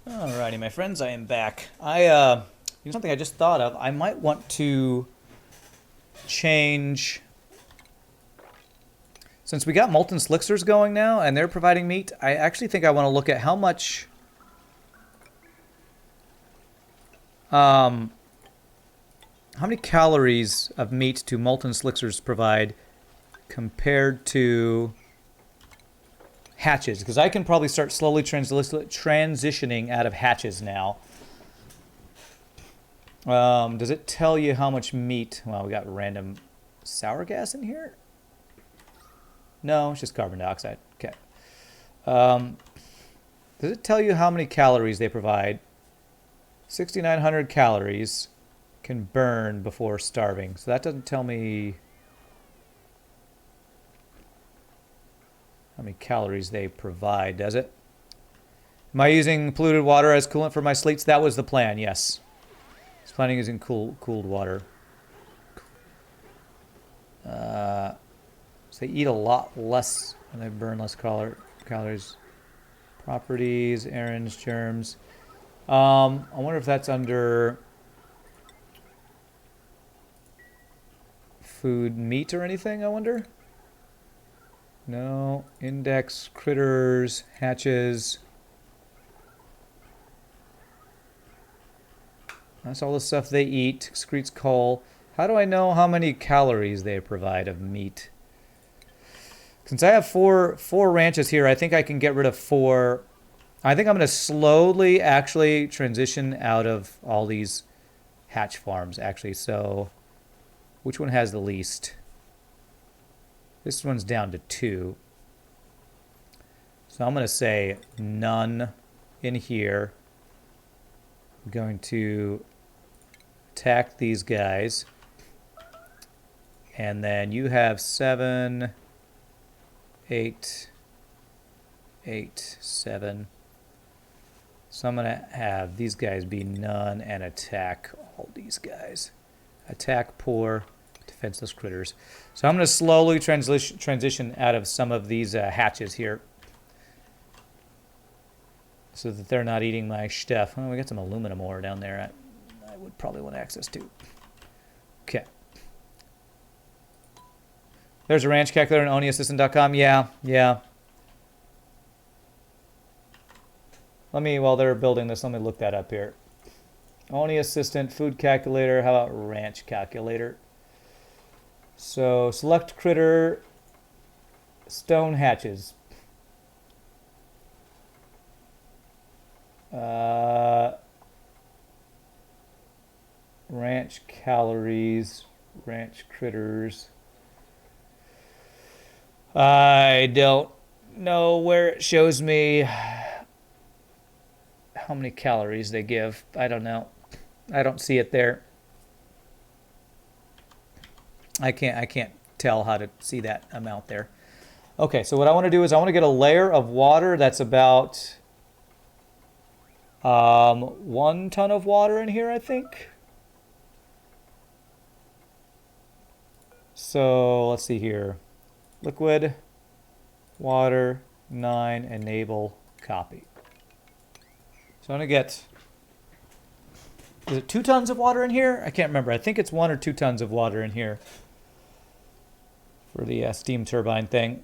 Alrighty, my friends, I am back. Something I just thought of. I might want to change, since we got molten slickers going now, and they're providing meat. I actually think I want to look at um, how many calories of meat do molten slickers provide compared to hatches, because I can probably start slowly transitioning out of hatches now. Does it tell you how much meat? Well, we got random sour gas in here. No, it's just carbon dioxide. Okay. Does it tell you how many calories they provide? 6,900 calories can burn before starving. So that doesn't tell me how many calories they provide, does it? Am I using polluted water as coolant for my sleets? That was the plan, yes. I was planning using cooled water. So they eat a lot less and they burn less calories. Properties, errands, germs. I wonder if that's under food, meat, or anything, I wonder? No. Index, critters, hatches. That's all the stuff they eat. Excretes coal. How do I know how many calories they provide of meat? Since I have four ranches here, I think I can get rid of 4. I think I'm going to slowly actually transition out of all these hatch farms, actually. So which one has the least? This one's down to 2. So I'm going to say none in here. I'm going to attack these guys. And then you have 7, 8, 8, 7. So I'm going to have these guys be none and attack all these guys. Attack poor, defenseless critters. So I'm going to slowly transition out of some of these hatches here, so that they're not eating my stuff. Oh, we got some aluminum ore down there I would probably want access to. Okay. There's a ranch calculator on OniAssistant.com. Yeah. While they're building this, let me look that up here. Oni Assistant, food calculator. How about ranch calculator? So select critter, stone hatches. Ranch calories, ranch critters. I don't know where it shows me how many calories they give. I don't know. I don't see it there. I can't tell how to see that amount there. Okay, so what I want to do is I want to get a layer of water that's about 1 ton of water in here, I think. So let's see here. Liquid, water, 9, enable, copy. So I'm going to get, is it 2 tons of water in here? I can't remember. I think it's 1 or 2 tons of water in here for the steam turbine thing.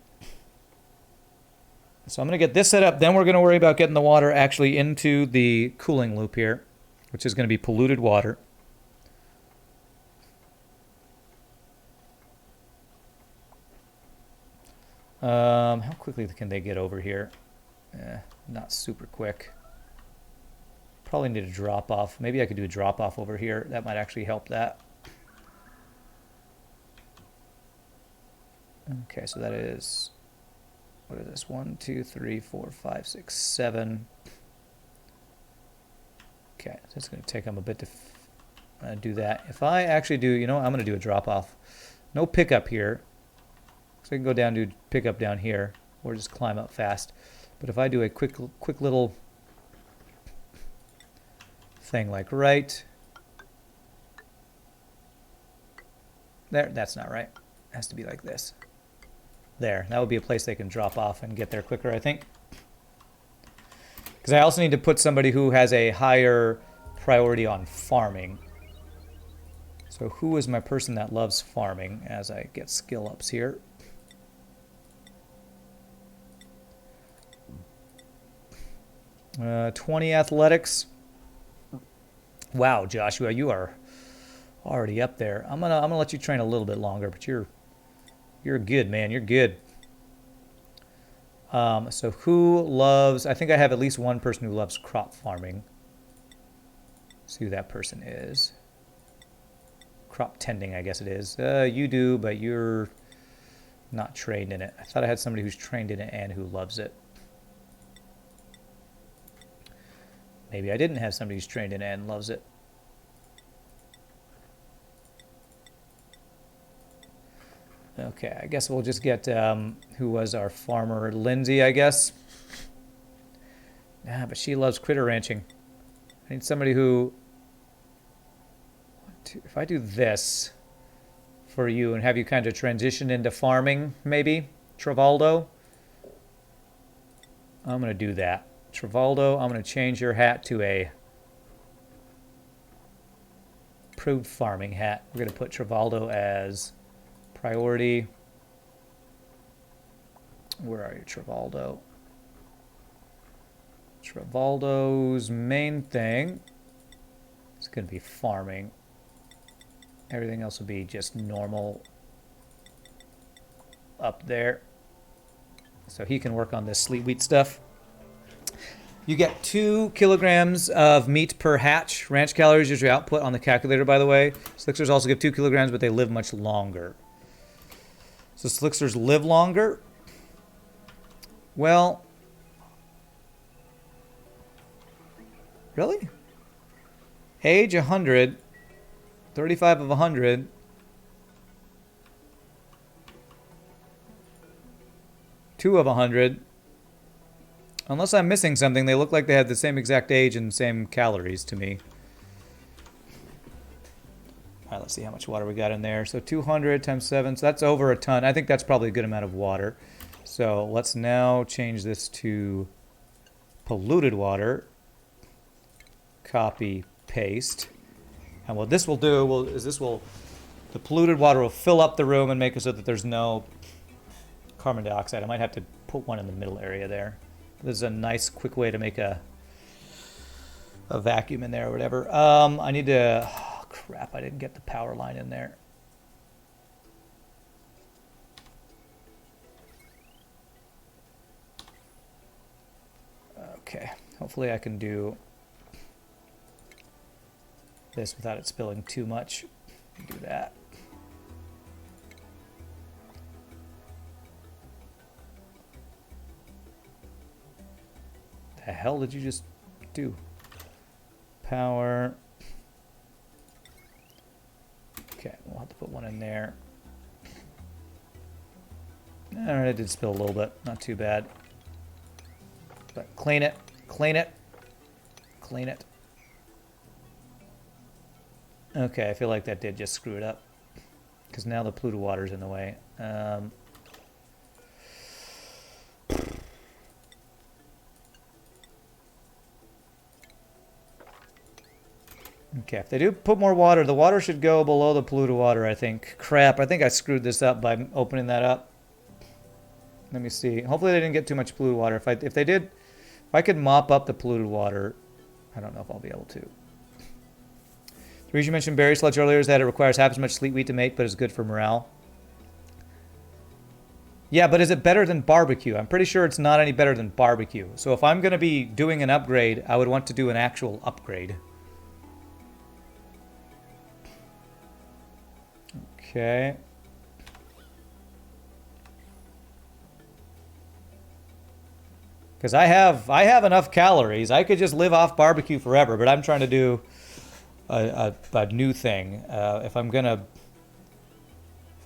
So I'm going to get this set up. Then we're going to worry about getting the water actually into the cooling loop here, which is going to be polluted water. How quickly can they get over here? Not super quick. Probably need a drop off. Maybe I could do a drop off over here. That might actually help that. Okay, so that is, what is this? 1, 2, 3, 4, 5, 6, 7. Okay, so it's going to take them a bit to do that. If I actually do, I'm going to do a drop off. No pickup here. So I can go down to pickup down here, or just climb up fast. But if I do a quick little thing like right there, that's not right. It has to be like this. There, that would be a place they can drop off and get there quicker, I think. Because I also need to put somebody who has a higher priority on farming. So who is my person that loves farming as I get skill ups here? Uh, 20 athletics. Wow, Joshua, you are already up there. I'm gonna let you train a little bit longer, but you're good, man. You're good. So who loves? I think I have at least one person who loves crop farming. See who that person is. Crop tending, I guess it is. You do, but you're not trained in it. I thought I had somebody who's trained in it and who loves it. Maybe I didn't have somebody who's trained in it and loves it. Okay, I guess we'll just get who was our farmer, Lindsay, I guess. Ah, but she loves critter ranching. I need somebody who, if I do this for you and have you kind of transition into farming, maybe, Travaldo. I'm going to do that. Travaldo, I'm going to change your hat to a approved farming hat. We're going to put Travaldo as priority. Where are you, Travaldo? Travaldo's main thing is going to be farming. Everything else will be just normal up there. So he can work on this sleet wheat stuff. You get 2 kilograms of meat per hatch. Ranch calories is your output on the calculator, by the way. Slicksters also give 2 kilograms, but they live much longer. So slicksters live longer. Well, really? Age 100, 35 of 100. Two of 100. Unless I'm missing something, they look like they have the same exact age and same calories to me. All right, let's see how much water we got in there. So 200 times 7, so that's over a ton. I think that's probably a good amount of water. So let's now change this to polluted water. Copy, paste. And what this will do is the polluted water will fill up the room and make it so that there's no carbon dioxide. I might have to put one in the middle area there. This is a nice, quick way to make a vacuum in there or whatever. I need to... Oh, crap, I didn't get the power line in there. Okay, hopefully I can do this without it spilling too much. Do that. The hell did you just do? Power. Okay, we'll have to put one in there. Alright, it did spill a little bit. Not too bad. But clean it. Clean it. Clean it. Okay, I feel like that did just screw it up. Because now the polluted water's in the way. Okay, if they do put more water, the water should go below the polluted water, I think. Crap, I think I screwed this up by opening that up. Let me see. Hopefully they didn't get too much polluted water. If they did, if I could mop up the polluted water, I don't know if I'll be able to. The reason you mentioned berry sludge earlier is that it requires half as much sleet wheat to make, but is good for morale. Yeah, but is it better than barbecue? I'm pretty sure it's not any better than barbecue. So if I'm going to be doing an upgrade, I would want to do an actual upgrade. Okay. Because I have enough calories. I could just live off barbecue forever, but I'm trying to do a new thing. If I'm gonna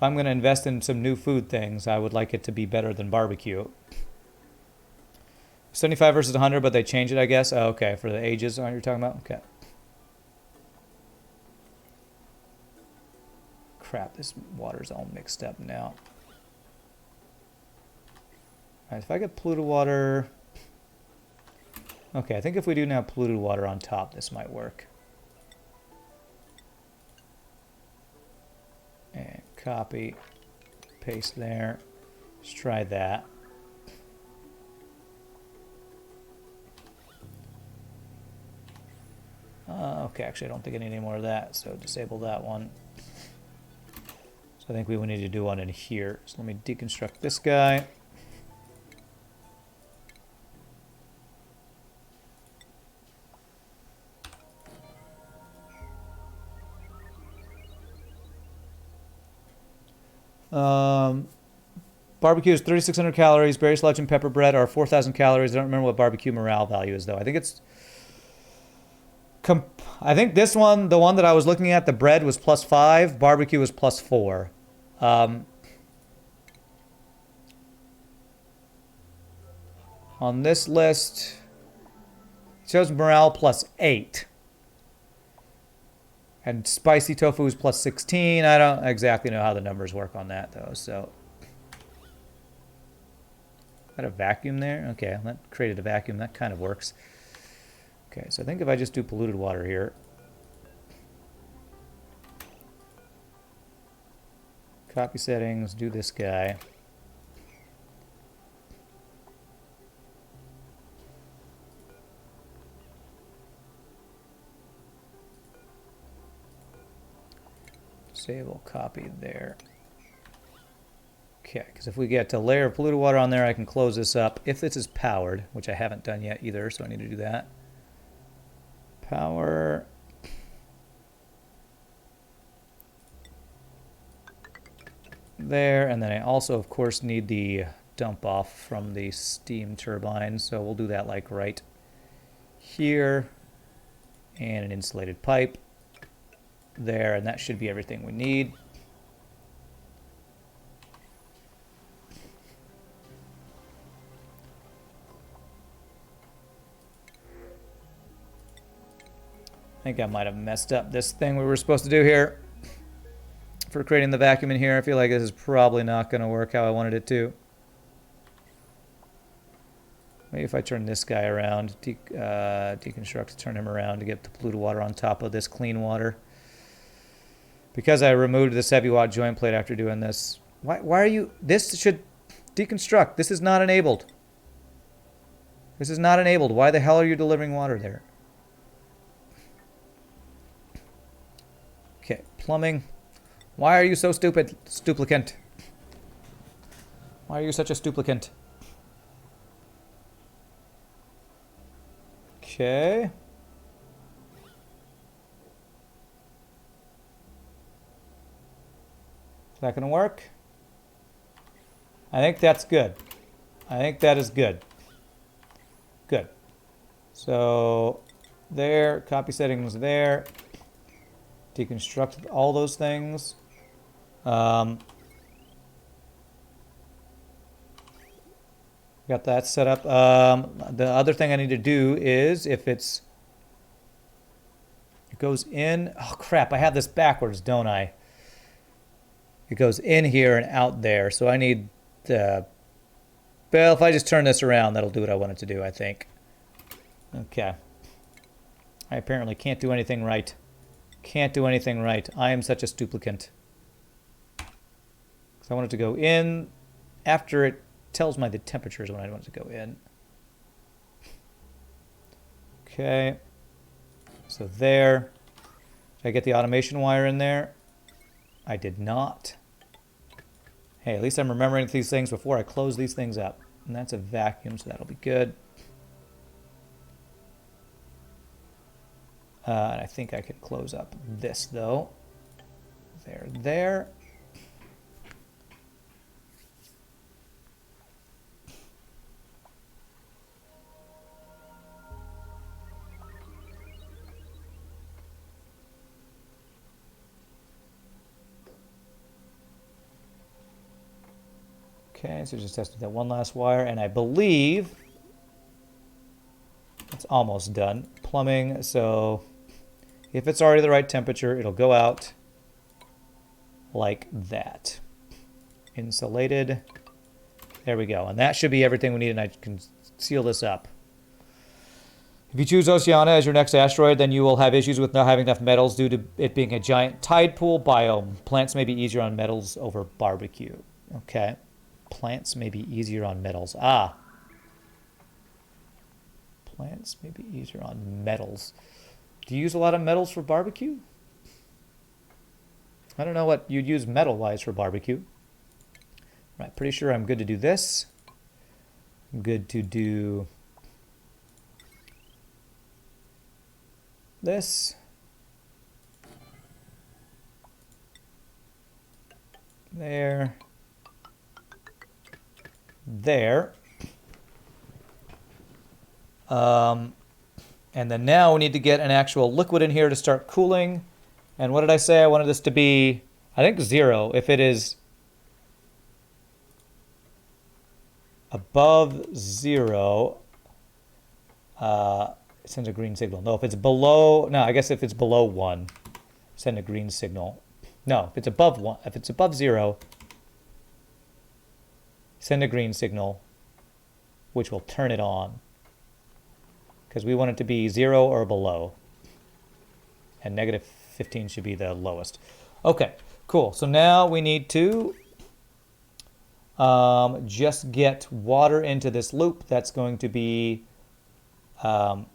invest in some new food things, I would like it to be better than barbecue. 75 versus 100, but they changed it, I guess. Oh, okay, for the ages you're talking about? Okay. Crap, this water's all mixed up now. Alright, if I get polluted water... Okay, I think if we do now polluted water on top, this might work. And copy, paste there. Let's try that. Okay, actually I don't think I need any more of that, so disable that one. So I think we will need to do one in here. So let me deconstruct this guy. Barbecue is 3,600 calories. Berry slouch and pepper bread are 4,000 calories. I don't remember what barbecue morale value is, though. I think it's... I think this one, the one that I was looking at, the bread was +5. Barbecue was +4. On this list, it shows morale +8. And spicy tofu is +16. I don't exactly know how the numbers work on that, though, so... Got a vacuum there? Okay, that created a vacuum. That kind of works. Okay, so I think if I just do polluted water here. Copy settings, do this guy. Disable copy there. Okay, because if we get a layer of polluted water on there, I can close this up. If this is powered, which I haven't done yet either, so I need to do that. Power. There, and then I also, of course, need the dump off from the steam turbine, so we'll do that like right here. And an insulated pipe there, and that should be everything we need. I think I might have messed up this thing we were supposed to do here for creating the vacuum in here. I feel like this is probably not going to work how I wanted it to. Maybe if I turn this guy around, deconstruct, turn him around to get the polluted water on top of this clean water. Because I removed this heavy watt joint plate after doing this. Why are you... This should deconstruct. This is not enabled. This is not enabled. Why the hell are you delivering water there? Okay, plumbing. Why are you so stupid? Stuplicant. Why are you such a stuplicant? Okay. Is that going to work? I think that's good. I think that is good. Good. So, there, copy settings there. Deconstruct all those things. Got that set up. The other thing I need to do is if it goes in. Oh crap! I have this backwards, don't I? It goes in here and out there. So I need the. Well, if I just turn this around, that'll do what I want it to do, I think. Okay. I apparently can't do anything right. Can't do anything right. I am such a stuplicant. So I want it to go in after it tells me the temperatures when I want it to go in. Okay. So there. Did I get the automation wire in there? I did not. Hey, at least I'm remembering these things before I close these things up. And that's a vacuum, so that'll be good. And I think I could close up this, though. There. Okay, so just tested that one last wire, and I believe it's almost done. Plumbing, so if it's already the right temperature, it'll go out like that. Insulated. There we go. And that should be everything we need, and I can seal this up. If you choose Oceania as your next asteroid, then you will have issues with not having enough metals due to it being a giant tide pool biome. Plants may be easier on metals over barbecue. Okay. Plants may be easier on metals. Ah. Plants may be easier on metals. Do you use a lot of metals for barbecue? I don't know what you'd use metal-wise for barbecue. Right, pretty sure I'm good to do this. I'm good to do this. There. There. And then now we need to get an actual liquid in here to start cooling. And what did I say? I wanted this to be, I think, 0. If it is above 0, it sends a green signal. No, if it's below, no, I guess if it's below 1, send a green signal. No, if it's above 1, if it's above 0, send a green signal, which will turn it on. Because we want it to be 0 or below. And negative 15 should be the lowest. Okay, cool. So now we need to just get water into this loop. That's going to be, let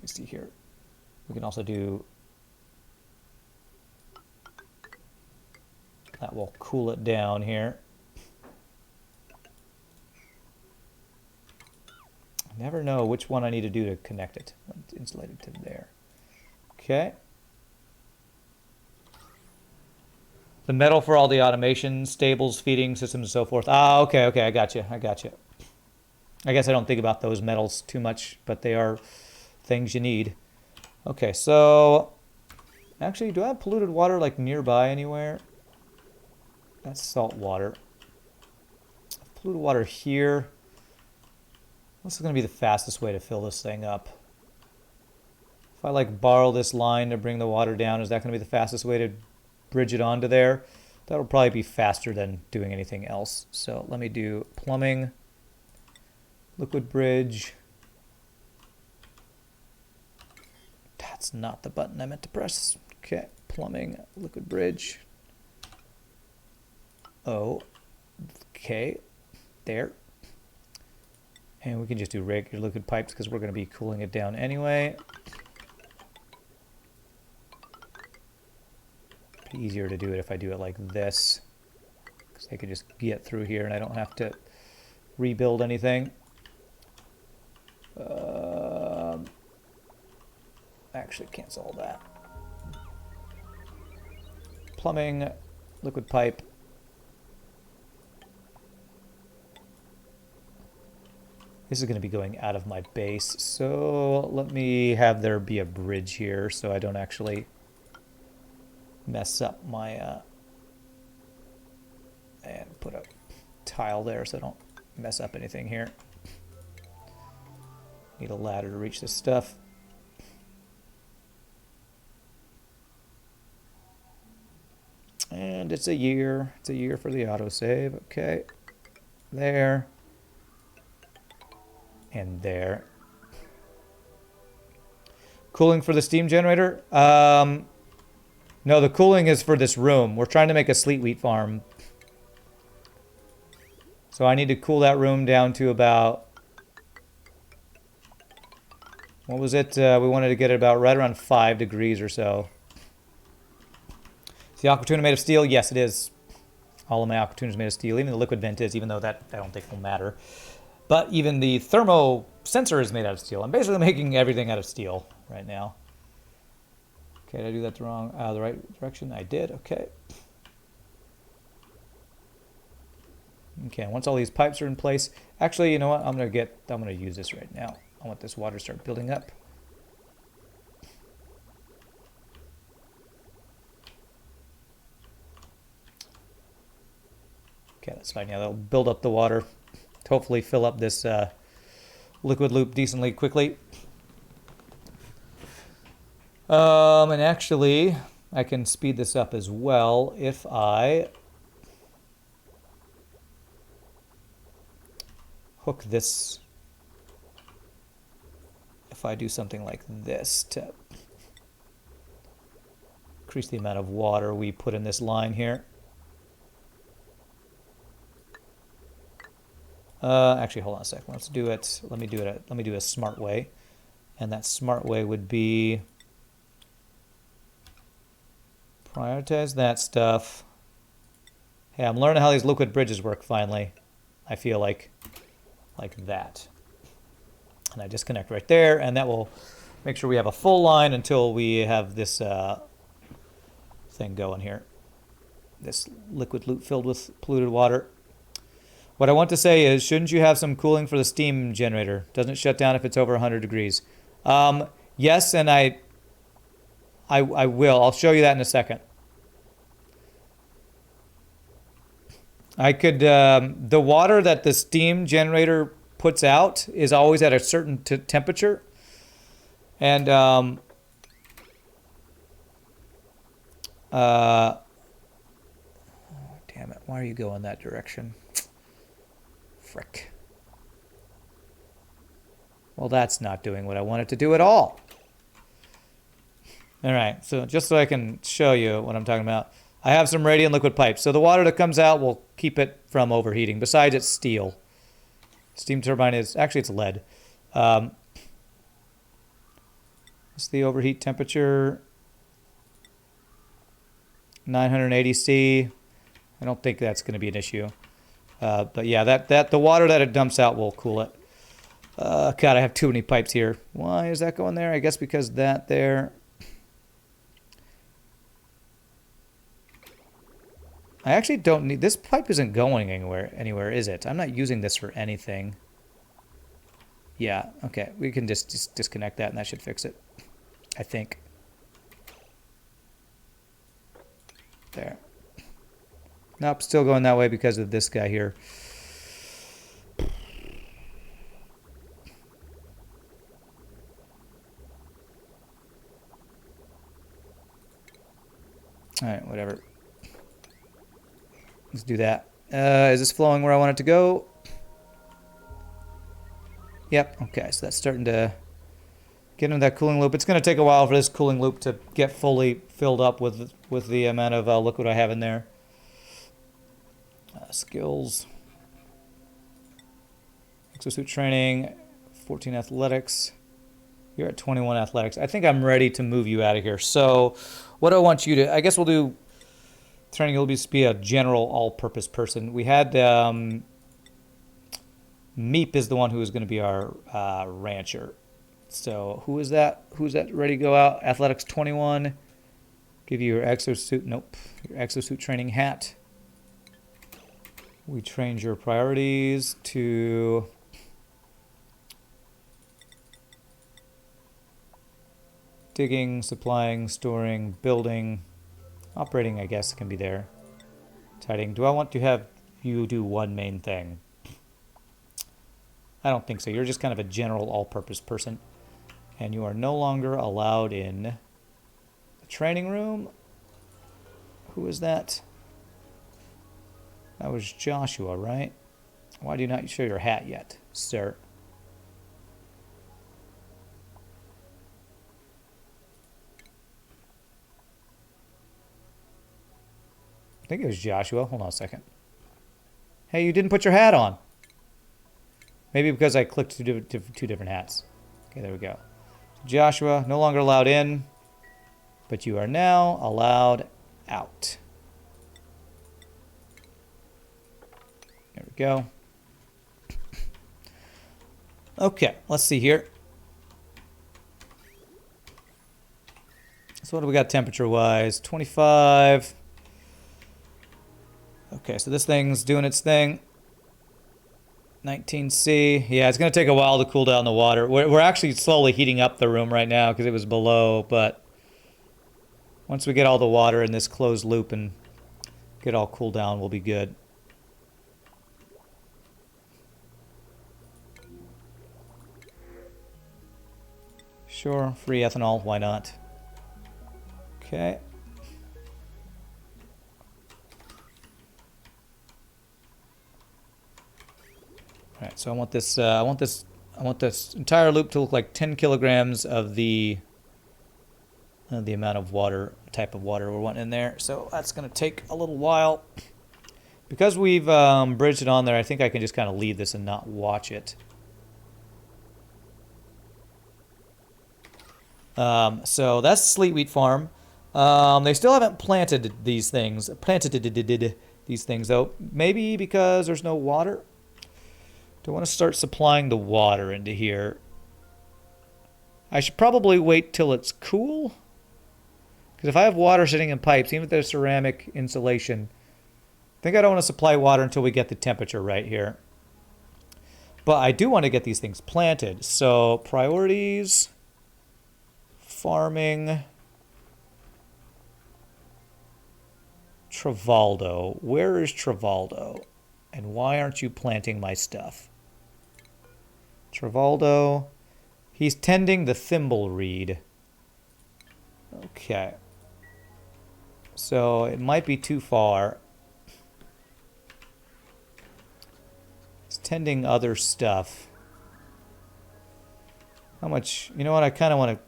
me see here. We can also do, that will cool it down here. I never know which one I need to do to connect it. Insulate it to there. Okay. The metal for all the automation, stables, feeding systems, and so forth. Ah, okay, I got you. I guess I don't think about those metals too much, but they are things you need. Okay, so actually, do I have polluted water like nearby anywhere? That's salt water. Polluted water here. What's going to be the fastest way to fill this thing up? If I like borrow this line to bring the water down, is that going to be the fastest way to bridge it onto there? That'll probably be faster than doing anything else. So let me do plumbing, liquid bridge. That's not the button I meant to press. Okay, plumbing, liquid bridge. Oh, okay, there. And we can just do regular liquid pipes because we're going to be cooling it down anyway. Be easier to do it if I do it like this, because I can just get through here and I don't have to rebuild anything. Actually, cancel all that. Plumbing, liquid pipe. This is going to be going out of my base, so let me have there be a bridge here so I don't actually mess up my, and put a tile there so I don't mess up anything here. Need a ladder to reach this stuff. And it's a year. It's a year for the autosave. Okay. There. And there. Cooling for the steam generator? No, the cooling is for this room. We're trying to make a sleet wheat farm. So I need to cool that room down to about... What was it? We wanted to get it about right around 5 degrees or so. Is the aqua tuna made of steel? Yes, it is. All of my aqua tuna is made of steel. Even the liquid vent is, even though that I don't think will matter. But even the thermo sensor is made out of steel. I'm basically making everything out of steel right now. Okay, did I do that the right direction? I did. Okay. Okay, once all these pipes are in place, actually, you know what? I'm gonna use this right now. I want this water to start building up. Okay, that's fine. Yeah, that'll build up the water. Hopefully fill up this liquid loop decently quickly. And actually, I can speed this up as well if I hook this. If I do something like this to increase the amount of water we put in this line here. Actually, hold on a sec. Let's do it. Let me do it. Let me do a smart way, and that smart way would be prioritize that stuff. Hey, I'm learning how these liquid bridges work finally. I feel like that. And I disconnect right there, and that will make sure we have a full line until we have this thing going here. This liquid loop filled with polluted water. What I want to say is, shouldn't you have some cooling for the steam generator? Doesn't it shut down if it's over 100 degrees? Yes, and I will. I'll show you that in a second. I could, the water that the steam generator puts out is always at a certain temperature. And, damn it, why are you going that direction? Frick. Well, that's not doing what I want it to do at all. All right, so just so I can show you what I'm talking about, I have some radiant liquid pipes. So the water that comes out will keep it from overheating. Besides, it's steel. Steam turbine is, actually it's lead. What's the overheat temperature? 980 C. I don't think that's going to be an issue. But yeah, the water that it dumps out will cool it. God, I have too many pipes here. Why is that going there? I guess because that there. I actually don't need, this pipe isn't going anywhere, is it? I'm not using this for anything. Yeah, okay, we can just disconnect that and that should fix it, I think. There. Nope, still going that way because of this guy here. All right, whatever. Let's do that. Is this flowing where I want it to go? Yep, okay, so that's starting to get into that cooling loop. It's going to take a while for this cooling loop to get fully filled up with the amount of liquid I have in there. Skills. Exosuit training, 14 athletics. You're at 21 athletics. I think I'm ready to move you out of here. So what I want you to, I guess we'll do training. You'll just be a general all-purpose person. We had Meep is the one who is going to be our rancher. So who is that? Who's that ready to go out? Athletics 21. Give you your exosuit. Nope. Your exosuit training hat. We trained your priorities to digging, supplying, storing, building, operating, I guess, can be there. Tidying. Do I want to have you do one main thing? I don't think so. You're just kind of a general all-purpose person. And you are no longer allowed in the training room. Who is that? That was Joshua, right? Why do you not show your hat yet, sir? I think it was Joshua. Hold on a second. Hey, you didn't put your hat on. Maybe because I clicked two different hats. Okay, there we go. Joshua, no longer allowed in, but you are now allowed out. There we go. Okay, let's see here. So what do we got temperature-wise? 25. Okay, so this thing's doing its thing. 19C. Yeah, it's going to take a while to cool down the water. We're actually slowly heating up the room right now because it was below, but once we get all the water in this closed loop and get all cooled down, we'll be good. Sure, free ethanol, why not? Okay. All right, so I want this I want this entire loop to look like 10 kilograms of the amount of water, type of water we're wanting in there. So that's going to take a little while. Because we've bridged it on there, I think I can just kind of leave this and not watch it. So that's Sleet Wheat Farm. They still haven't planted these things. These things, though. Maybe because there's no water. Do I want to start supplying the water into here? I should probably wait till it's cool. Because if I have water sitting in pipes, even if there's ceramic insulation, I think I don't want to supply water until we get the temperature right here. But I do want to get these things planted. So priorities, farming, Travaldo. Where is Travaldo? And why aren't you planting my stuff? Travaldo. He's tending the thimble reed. Okay. So it might be too far. He's tending other stuff. How much? You know what? I kind of want to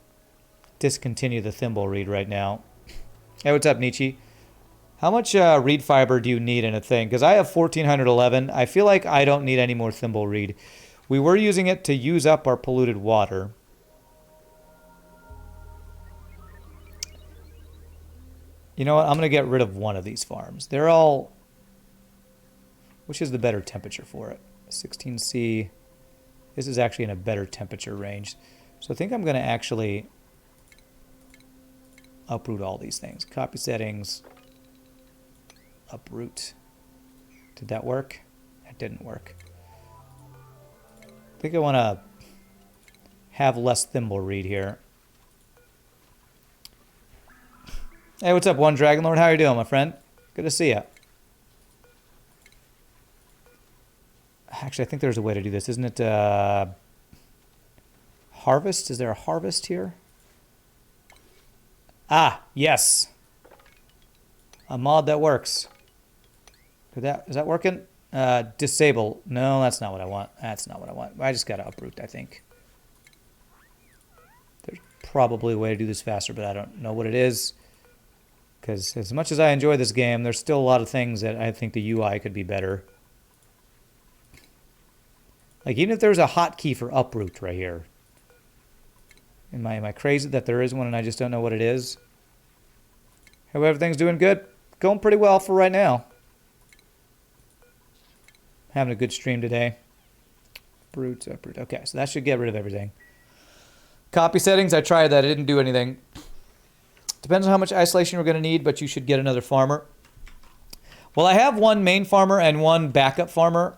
discontinue the thimble reed right now. Hey, what's up, Nietzsche? How much reed fiber do you need in a thing? Because I have 1411. I feel like I don't need any more thimble reed. We were using it to use up our polluted water. You know what? I'm going to get rid of one of these farms. They're all... Which is the better temperature for it? 16C. This is actually in a better temperature range. So I think I'm going to actually uproot all these things. Copy settings. Uproot. Did that work? That didn't work. I think I want to have less thimble reed here. Hey, what's up, One Dragon Lord? How are you doing, my friend? Good to see you. Actually, I think there's a way to do this. Isn't it harvest? Is there a harvest here? Ah, yes. A mod that works. Is that working? Disable. No, that's not what I want. That's not what I want. I just got to uproot, I think. There's probably a way to do this faster, but I don't know what it is. Because as much as I enjoy this game, there's still a lot of things that I think the UI could be better. Like, even if there's a hotkey for uproot right here. Am I crazy that there is one and I just don't know what it is? Hope everything's doing good. Going pretty well for right now. Having a good stream today. Uproot. Okay, so that should get rid of everything. Copy settings, I tried that. It didn't do anything. Depends on how much isolation we're going to need, but you should get another farmer. Well, I have one main farmer and one backup farmer.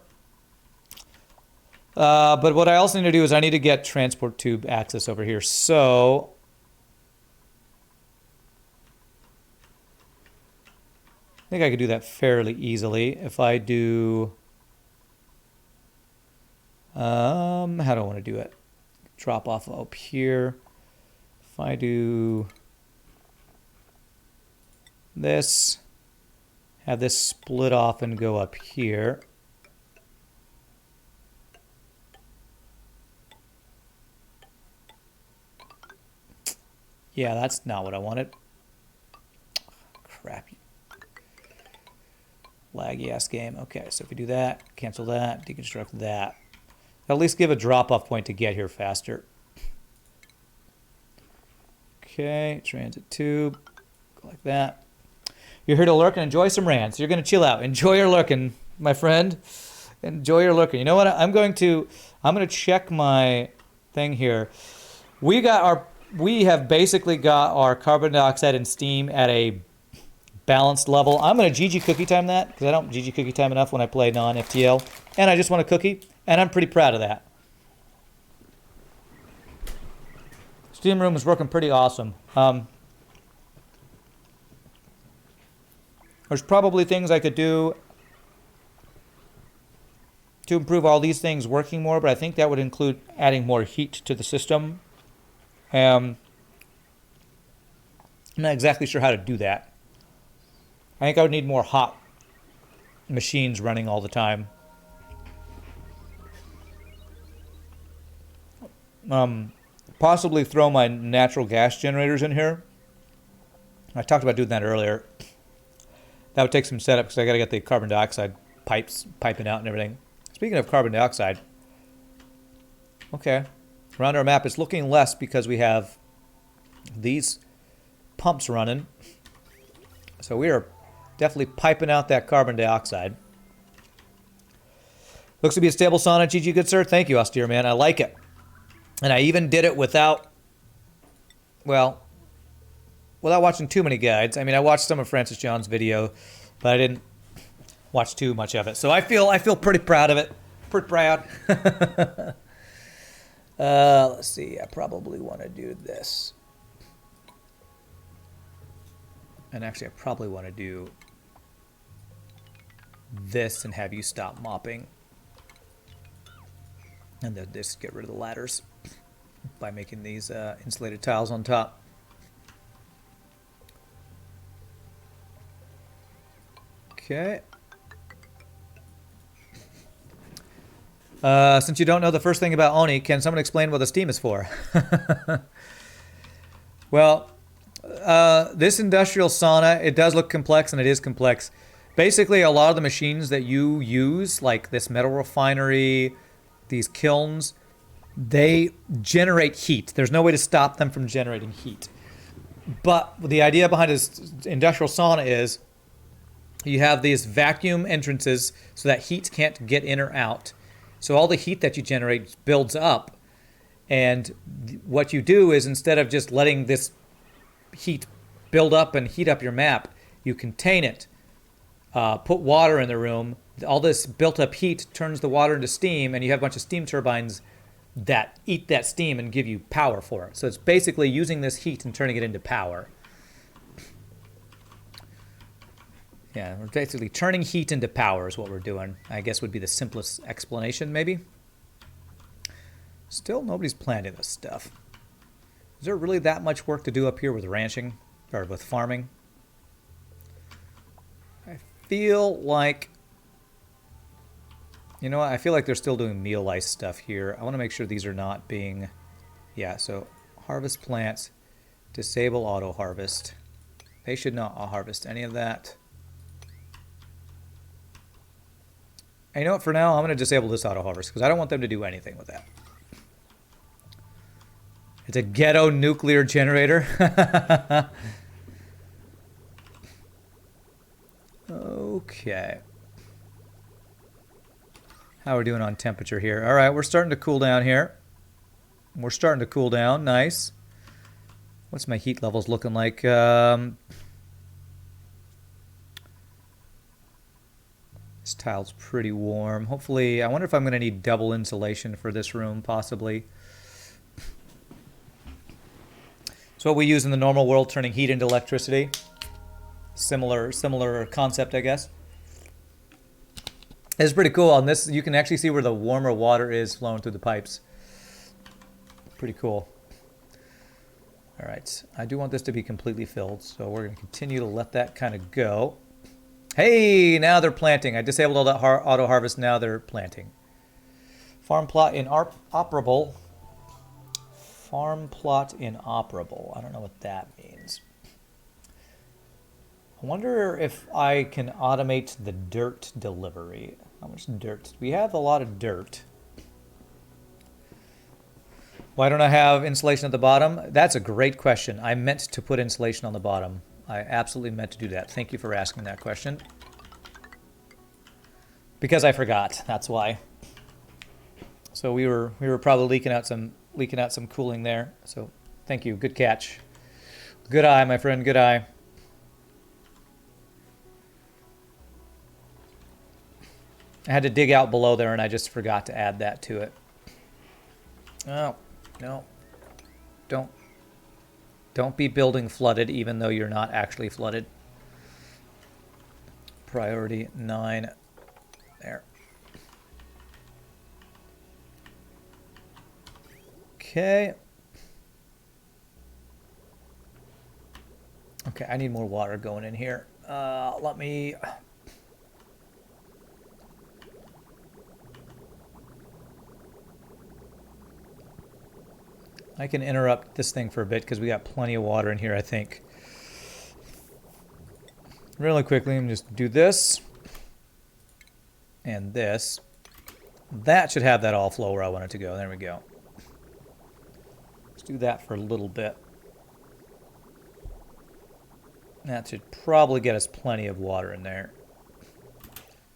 But what I also need to do is I need to get transport tube access over here. So I think I could do that fairly easily if I do... how do I want to do it? Drop off up here. If I do this, have this split off and go up here. Yeah, that's not what I wanted. Crap. Laggy ass game. Okay, so if we do that, cancel that, deconstruct that. At least give a drop-off point to get here faster. Okay, transit tube. Go like that. You're here to lurk and enjoy some rants. You're going to chill out. Enjoy your lurking, my friend. Enjoy your lurking. You know what? I'm going to check my thing here. We have basically got our carbon dioxide and steam at a balanced level. I'm going to GG cookie time that because I don't GG cookie time enough when I play non-FTL. And I just want a cookie, and I'm pretty proud of that. Steam room is working pretty awesome. There's probably things I could do to improve all these things working more, but I think that would include adding more heat to the system. I'm not exactly sure how to do that. I think I would need more hot machines running all the time. Possibly throw my natural gas generators in here. I talked about doing that earlier. That would take some setup because I got to get the carbon dioxide pipes piping out and everything. Speaking of carbon dioxide, okay, around our map it's looking less because we have these pumps running. So we are definitely piping out that carbon dioxide. Looks to be a stable sauna. GG, good sir. Thank you, austere man. I like it. And I even did it without, well, without watching too many guides. I mean, I watched some of Francis John's video, but I didn't watch too much of it. So I feel pretty proud of it. Pretty proud. Let's see. I probably want to do this. And actually, I probably want to do this and have you stop mopping. And then just get rid of the ladders by making these insulated tiles on top. Okay. Since you don't know the first thing about Oni, can someone explain what the steam is for? Well, this industrial sauna, it does look complex, and it is complex. Basically, a lot of the machines that you use, like this metal refinery, these kilns, they generate heat. There's no way to stop them from generating heat. But the idea behind this industrial sauna is you have these vacuum entrances so that heat can't get in or out. So all the heat that you generate builds up. And what you do is, instead of just letting this heat build up and heat up your map, you contain it, put water in the room. All this built up heat turns the water into steam, and you have a bunch of steam turbines that eat that steam and give you power for it. So it's basically using this heat and turning it into power. Yeah, we're basically turning heat into power is what we're doing. I guess would be the simplest explanation, maybe. Still, nobody's planting this stuff. Is there really that much work to do up here with ranching, or with farming? I feel like, you know what? I feel like they're still doing meal lice stuff here. I want to make sure these are not being, yeah, so harvest plants, disable auto harvest. They should not harvest any of that. And you know what? For now, I'm going to disable this auto harvest because I don't want them to do anything with that. It's a ghetto nuclear generator. Okay. How are we doing on temperature here? All right, we're starting to cool down here. We're starting to cool down. Nice. What's my heat levels looking like? This tile's pretty warm. Hopefully, I wonder if I'm going to need double insulation for this room, possibly. It's what we use in the normal world, turning heat into electricity. Similar concept, I guess. It's pretty cool. On this, you can actually see where the warmer water is flowing through the pipes. Pretty cool. All right, I do want this to be completely filled, so we're going to continue to let that kind of go. Hey, now they're planting. I disabled all that auto harvest. Now they're planting. Farm plot inoperable. Farm plot inoperable. I don't know what that means. I wonder if I can automate the dirt delivery. How much dirt? We have a lot of dirt. Why don't I have insulation at the bottom? That's a great question. I meant to put insulation on the bottom. I absolutely meant to do that. Thank you for asking that question. Because I forgot. That's why. So we were probably leaking out some cooling there. So thank you. Good catch. Good eye, my friend. Good eye. I had to dig out below there, and I just forgot to add that to it. Oh, no. Don't be building flooded, even though you're not actually flooded. Priority 9. There. Okay. Okay, I need more water going in here. Let me... I can interrupt this thing for a bit because we got plenty of water in here, I think. Really quickly, I'm just do this. And this. That should have that all flow where I want it to go. There we go. Let's do that for a little bit. That should probably get us plenty of water in there.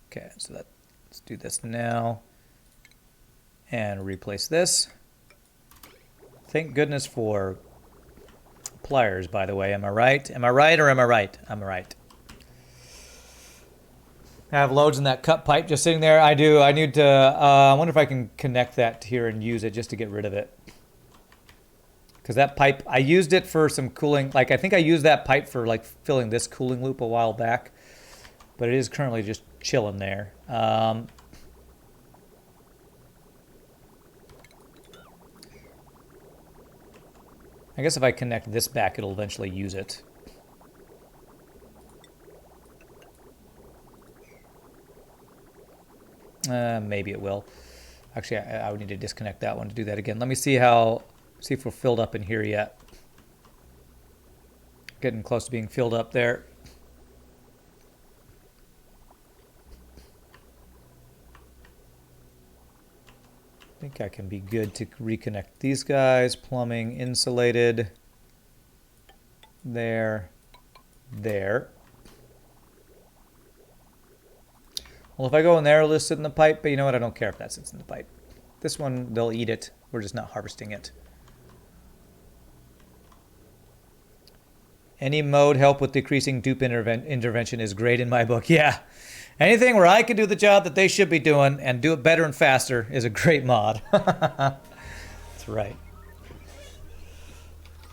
Okay, so let's do this now. And replace this. Thank goodness for pliers, by the way. Am I right? Am I right or am I right? I'm right. I have loads in that cut pipe just sitting there. I do. I need to... I wonder if I can connect that here and use it just to get rid of it. Because that pipe, I used it for some cooling. Like, I think I used that pipe for, like, filling this cooling loop a while back. But it is currently just chilling there. I guess if I connect this back, it'll eventually use it. Maybe it will. Actually, I would need to disconnect that one to do that again. Let me see if we're filled up in here yet. Getting close to being filled up there. I think I can be good to reconnect these guys. Plumbing, insulated. There. There. Well, if I go in there, it'll just sit in the pipe. But you know what? I don't care if that sits in the pipe. This one, they'll eat it. We're just not harvesting it. Any mode help with decreasing dupe intervention is great in my book. Yeah. Anything where I can do the job that they should be doing and do it better and faster is a great mod. That's right.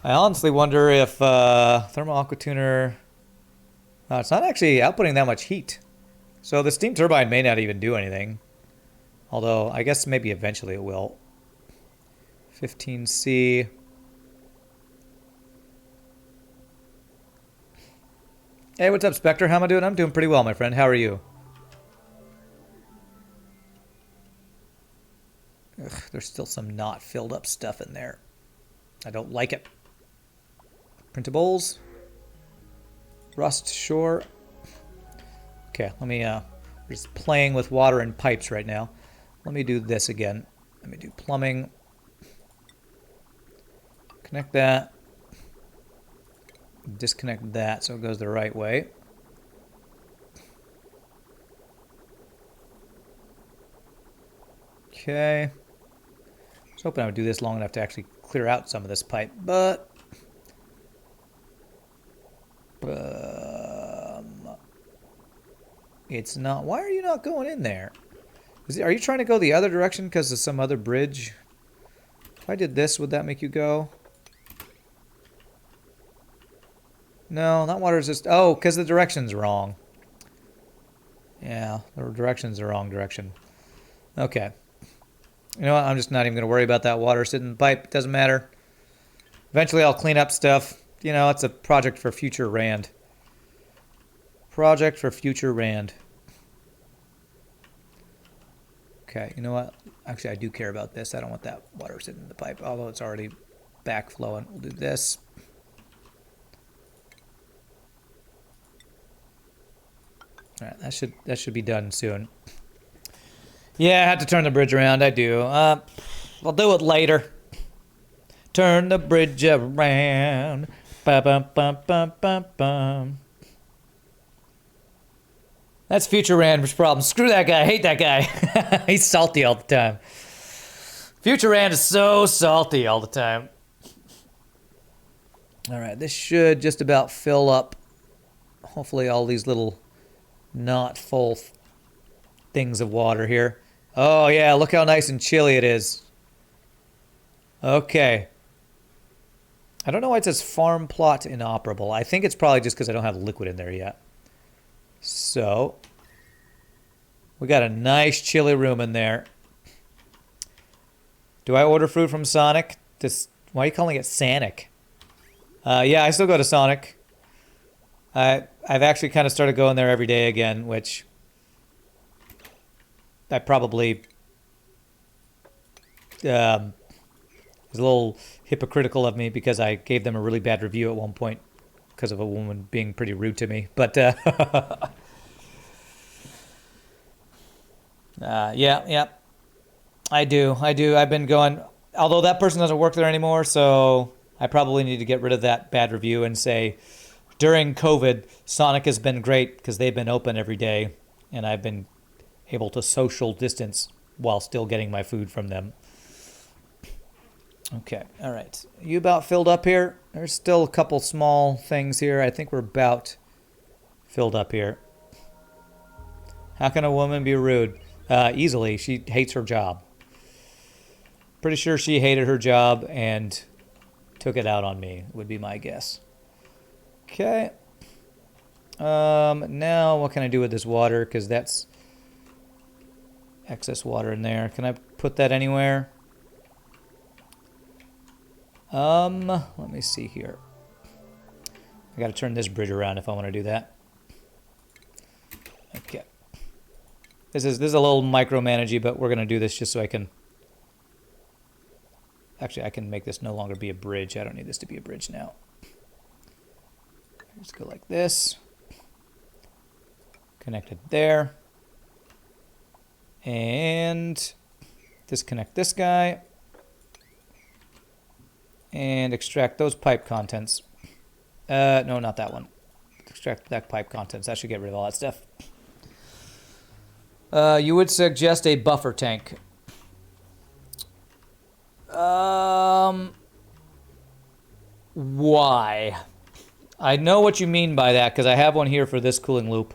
I honestly wonder if thermal aqua tuner... it's not actually outputting that much heat. So the steam turbine may not even do anything. Although, I guess maybe eventually it will. 15C. Hey, what's up, Spectre? How am I doing? I'm doing pretty well, my friend. How are you? Ugh, there's still some not filled up stuff in there. I don't like it. Printables. Rust Shore. Okay, let me, we're just playing with water and pipes right now. Let me do this again. Let me do plumbing. Connect that. Disconnect that so it goes the right way. Okay. I was hoping I would do this long enough to actually clear out some of this pipe, but... it's not. Why are you not going in there? Are you trying to go the other direction because of some other bridge? If I did this, would that make you go? No, that water is just... oh, because the direction's wrong. Yeah, the direction's the wrong direction. Okay. You know what? I'm just not even going to worry about that water sitting in the pipe. It doesn't matter. Eventually I'll clean up stuff. You know, it's a project for future Rand. Project for future Rand. Okay, you know what? Actually, I do care about this. I don't want that water sitting in the pipe, although it's already backflowing. We'll do this. All right, that should be done soon. Yeah, I had to turn the bridge around. I do. I'll do it later. Turn the bridge around. Ba-bum-bum-bum-bum-bum. That's future Rand's problem. Screw that guy. I hate that guy. He's salty all the time. Future Rand is so salty all the time. All right, this should just about fill up, hopefully, all these little not full things of water here. Oh, yeah, look how nice and chilly it is. Okay. I don't know why it says farm plot inoperable. I think it's probably just because I don't have liquid in there yet. So, we got a nice chilly room in there. Do I order food from Sonic? Why are you calling it Sanic? Yeah, I still go to Sonic. I've actually kind of started going there every day again, which I probably was a little hypocritical of me because I gave them a really bad review at one point because of a woman being pretty rude to me. But yeah, I do. I've been going, although that person doesn't work there anymore, so I probably need to get rid of that bad review and say, during COVID, Sonic has been great because they've been open every day, and I've been able to social distance while still getting my food from them. Okay, all right. Are you about filled up here? There's still a couple small things here. I think we're about filled up here. How can a woman be rude? Easily. She hates her job. Pretty sure she hated her job and took it out on me, would be my guess. Okay. Now what can I do with this water? Because that's excess water in there. Can I put that anywhere? Let me see here. I got to turn this bridge around if I want to do that. Okay. This is a little micromanagey, but we're going to do this just so I can... Actually, I can make this no longer be a bridge. I don't need this to be a bridge now. Just go like this. Connect it there. And disconnect this guy. And extract those pipe contents. No, not that one. Extract that pipe contents. That should get rid of all that stuff. You would suggest a buffer tank. Why? I know what you mean by that because I have one here for this cooling loop.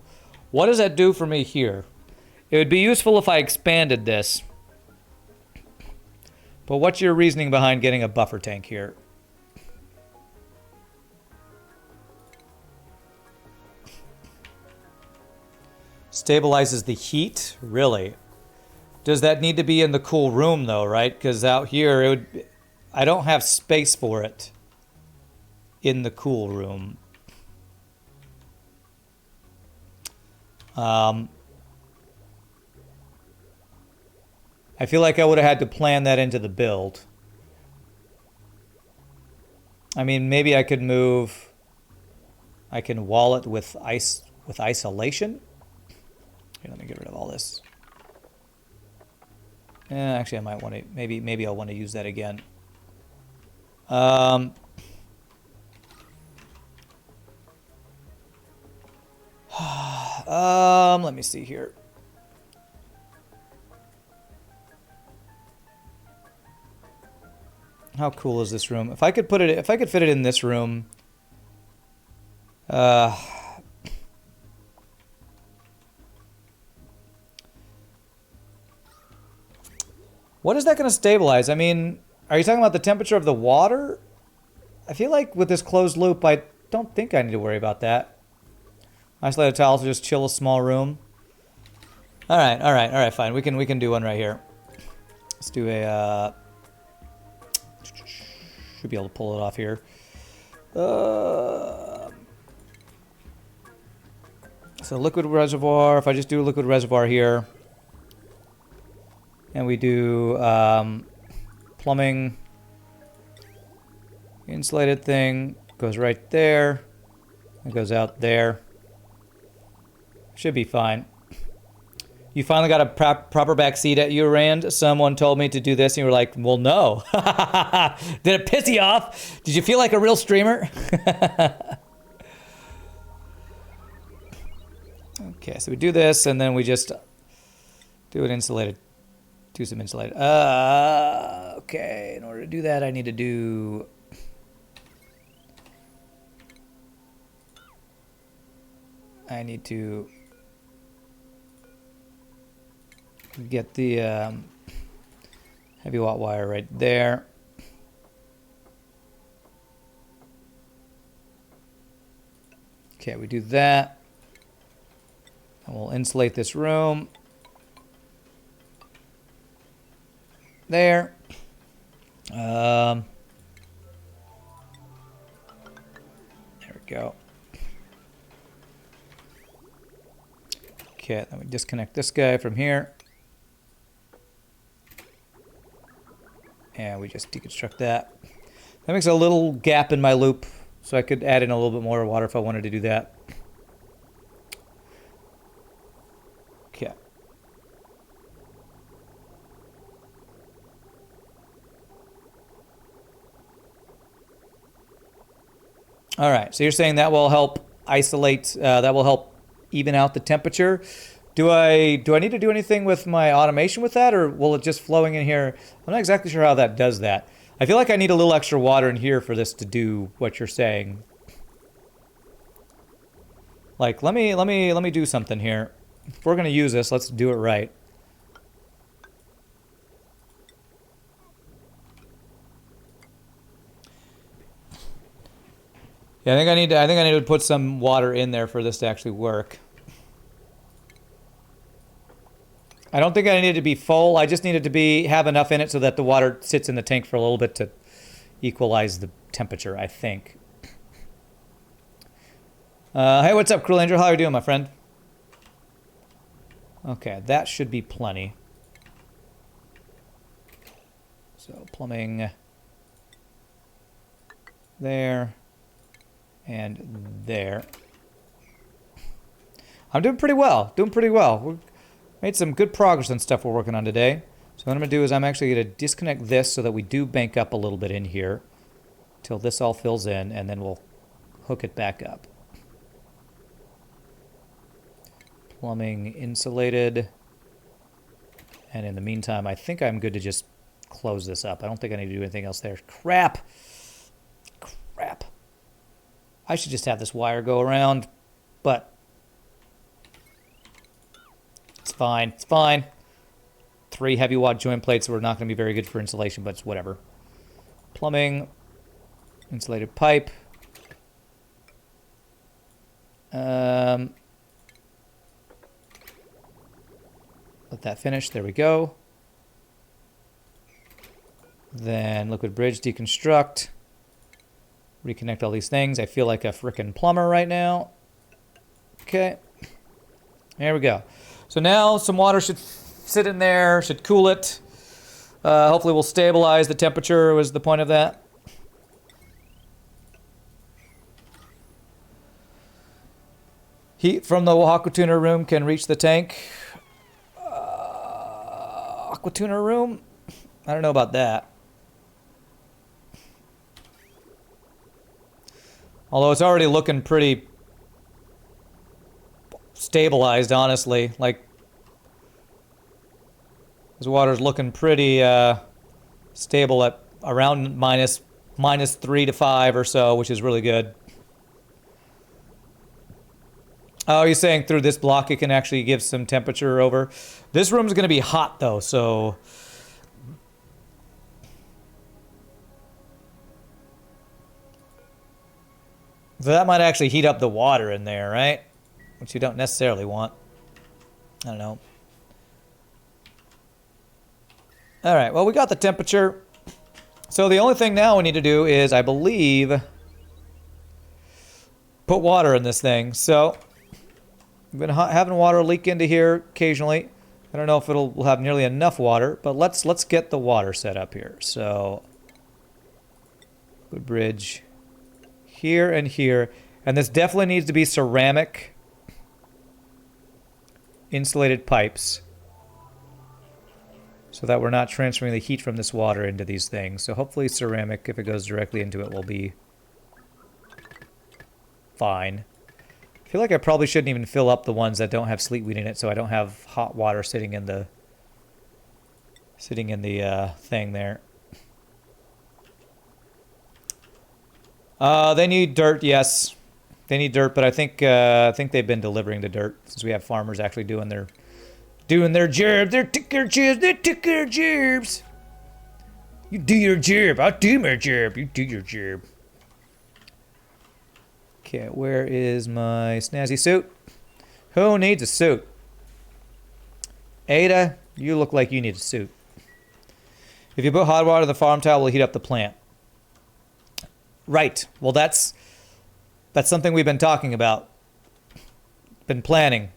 What does that do for me here? It would be useful if I expanded this. But what's your reasoning behind getting a buffer tank here? Stabilizes the heat? Really? Does that need to be in the cool room though, right? Because out here, it would... I don't have space for it in the cool room. I feel like I would have had to plan that into the build. I mean, maybe I could move... I can wall it with isolation. Here, let me get rid of all this. Actually, I might want to... Maybe I'll want to use that again. Let me see here. How cool is this room? If I could fit it in this room. What is that going to stabilize? I mean, are you talking about the temperature of the water? I feel like with this closed loop, I don't think I need to worry about that. Isolated tiles will just chill a small room. All right, fine. We can do one right here. Let's do a... should be able to pull it off here. So liquid reservoir, if I just do a liquid reservoir here. And we do plumbing. Insulated thing goes right there. It goes out there. Should be fine. You finally got a proper back seat at you, Rand. Someone told me to do this, and you were like, well, no. Did it piss you off? Did you feel like a real streamer? Okay, so we do this, and then we just do it insulated. Do some insulated. Okay, in order to do that, I need to do... I need to get the heavy watt wire right there. Okay, we do that. And we'll insulate this room. There. There we go. Okay, then we disconnect this guy from here. And we just deconstruct that. That makes a little gap in my loop, so I could add in a little bit more water if I wanted to do that. Okay. All right, so you're saying that will help isolate, that will help even out the temperature. Do I need to do anything with my automation with that, or will it just flowing in here? I'm not exactly sure how that does that. I feel like I need a little extra water in here for this to do what you're saying. Like, let me do something here. If we're gonna use this, let's do it right. Yeah, I think I need to put some water in there for this to actually work. I don't think I need it to be full. I just need it to have enough in it so that the water sits in the tank for a little bit to equalize the temperature, I think. Hey, what's up, Cruel Angel? How are you doing, my friend? Okay, that should be plenty. So, plumbing there and there. I'm doing pretty well. We've made some good progress on stuff we're working on today. So what I'm going to do is I'm actually going to disconnect this so that we do bank up a little bit in here till this all fills in, and then we'll hook it back up. Plumbing insulated. And in the meantime, I think I'm good to just close this up. I don't think I need to do anything else there. Crap. I should just have this wire go around, but it's fine. 3 heavy wad joint plates were not going to be very good for insulation, but it's whatever. Plumbing, insulated pipe. Let that finish. There we go. Then liquid bridge, deconstruct. Reconnect all these things. I feel like a frickin' plumber right now. Okay. There we go. So now some water should sit in there, should cool it. Hopefully we'll stabilize the temperature was the point of that. Heat from the aqua tuner room can reach the tank. Aqua tuner room? I don't know about that. Although it's already looking pretty stabilized, honestly. Like, this water's looking pretty stable at around minus 3 to 5 or so, which is really good. Oh, you're saying through this block it can actually give some temperature over. This room's going to be hot, though, so... So that might actually heat up the water in there, right? Which you don't necessarily want. I don't know. Alright, well, we got the temperature. So the only thing now we need to do is, I believe, put water in this thing. So, I've been having water leak into here occasionally. I don't know if we'll have nearly enough water, but let's get the water set up here. So, good bridge here and here. And this definitely needs to be ceramic insulated pipes so that we're not transferring the heat from this water into these things. So hopefully ceramic, if it goes directly into it, will be fine. I feel like I probably shouldn't even fill up the ones that don't have sleetweed in it, so I don't have hot water sitting in the thing there. They need dirt, yes. They need dirt, but I think they've been delivering the dirt since we have farmers actually doing their job. They took their jobs. You do your job. I'll do my job. You do your job. Okay, where is my snazzy suit? Who needs a suit? Ada, you look like you need a suit. If you put hot water in the farm towel, it will heat up the plant. Right. Well, that's something we've been talking about. Been planning.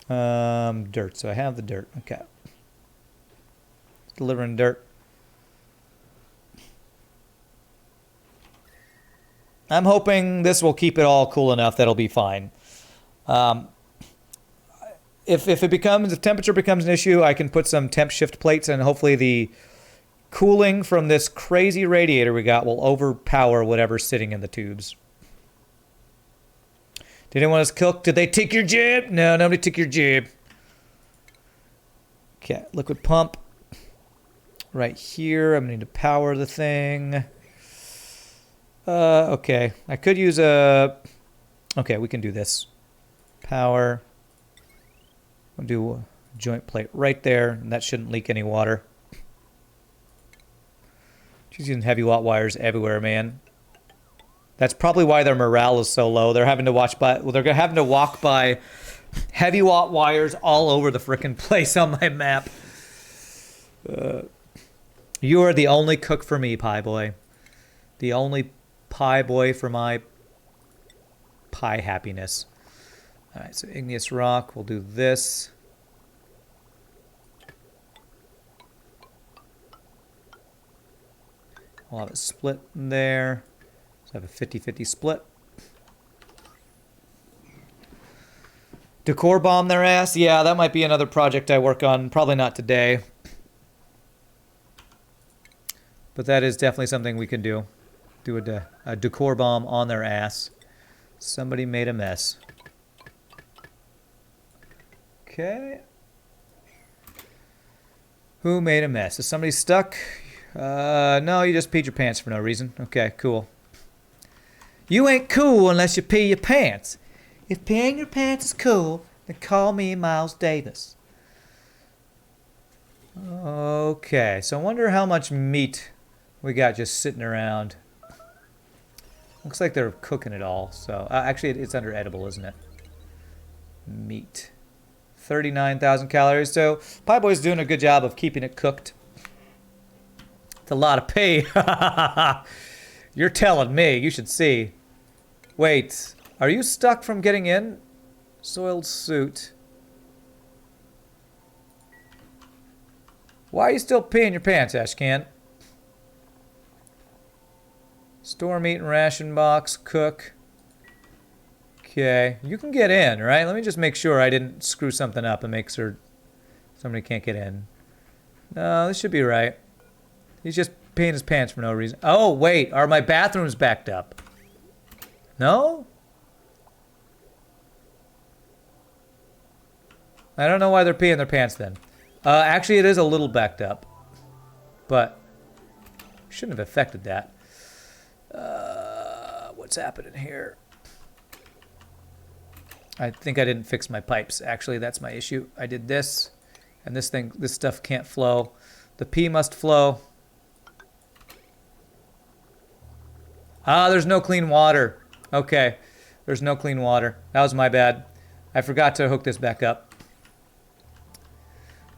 Dirt. So I have the dirt. Okay. delivering dirt. I'm hoping this will keep it all cool enough that it'll be fine. If temperature becomes an issue, I can put some temp shift plates, and hopefully the cooling from this crazy radiator we got will overpower whatever's sitting in the tubes. Did anyone else cook? Did they take your jib? No, nobody took your jib. Okay, liquid pump. Right here, I'm going to need to power the thing. Okay, I could use a... Okay, we can do this. Power. We'll do a joint plate right there, and that shouldn't leak any water. She's using heavy watt wires everywhere, man. That's probably why their morale is so low. They're having to watch by... Well, they're having to walk by heavy watt wires all over the frickin' place on my map. You are the only cook for me, Pie Boy. The only pie boy for my pie happiness. Alright, so igneous rock, we'll do this. We'll have it split in there. So I have a 50-50 split. Decor bomb their ass? Yeah, that might be another project I work on. Probably not today. But that is definitely something we can do. Do a decor bomb on their ass. Somebody made a mess. Okay. Who made a mess? Is somebody stuck? No, you just peed your pants for no reason. Okay, cool. You ain't cool unless you pee your pants. If peeing your pants is cool, then call me Miles Davis. Okay, so I wonder how much meat we got just sitting around. Looks like they're cooking it all. So actually, it's under edible, isn't it? Meat. 39,000 calories. So Pie Boy's doing a good job of keeping it cooked. It's a lot of pee. You're telling me. You should see. Wait. Are you stuck from getting in? Soiled suit. Why are you still peeing your pants, Ashcan? Store meat and ration box. Cook. Okay. You can get in, right? Let me just make sure I didn't screw something up and make sure somebody can't get in. No, this should be right. He's just peeing his pants for no reason. Oh, wait. Are my bathrooms backed up? No? I don't know why they're peeing their pants then. Actually, it is a little backed up. But shouldn't have affected that. What's happening here? I think I didn't fix my pipes. Actually, that's my issue. I did this, and this stuff can't flow. The pee must flow. Ah, there's no clean water. Okay, there's no clean water. That was my bad. I forgot to hook this back up.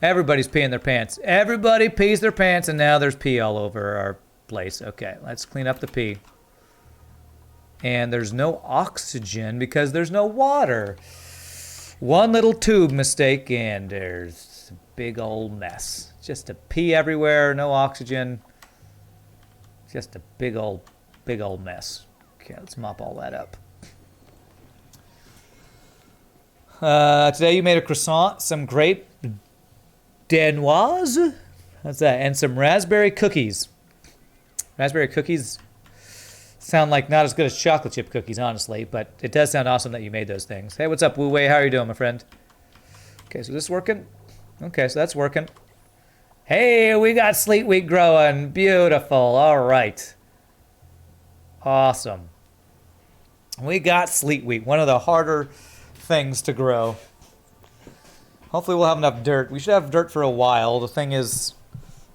Everybody's peeing their pants. Everybody pees their pants, and now there's pee all over our place. Okay, let's clean up the pee. And there's no oxygen because there's no water. One little tube mistake, and there's a big old mess. Just a pee everywhere, no oxygen. Just a big old mess. Okay, let's mop all that up. Today you made a croissant, some grape danoise. What's that? And some raspberry cookies. Raspberry cookies sound like not as good as chocolate chip cookies, honestly, but it does sound awesome that you made those things. Hey, what's up, Wu Wei? How are you doing, my friend? Okay, so this working? Okay, so that's working. Hey, we got sleet wheat growing. Beautiful. All right. Awesome. We got sleet wheat, one of the harder things to grow. Hopefully we'll have enough dirt. We should have dirt for a while. The thing is,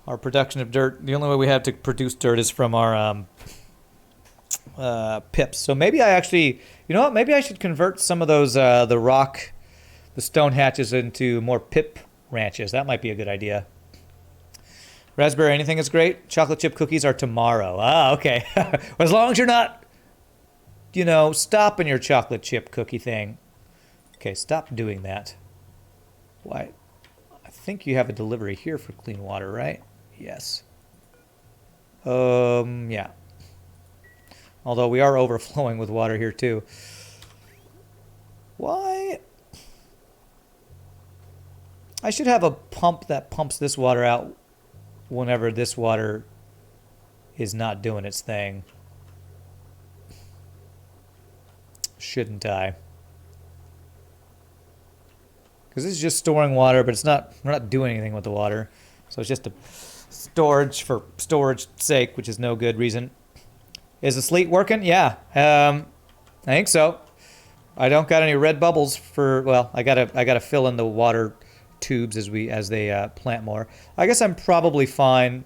our production of dirt, the only way we have to produce dirt is from our pips. So maybe I actually, you know what? Maybe I should convert some of those, the stone hatches into more pip ranches. That might be a good idea. Raspberry anything is great. Chocolate chip cookies are tomorrow. Ah, okay. As long as you're not, stopping your chocolate chip cookie thing. Okay, stop doing that. Why? I think you have a delivery here for clean water, right? Yes. Yeah. Although we are overflowing with water here too. Why? I should have a pump that pumps this water out whenever this water is not doing its thing. Shouldn't I? Because this is just storing water, but we're not doing anything with the water. So it's just a storage for storage sake, which is no good reason. Is the sleet working? Yeah. I think so. I don't got any red bubbles for, well, I gotta fill in the water tubes as they plant more. I guess I'm probably fine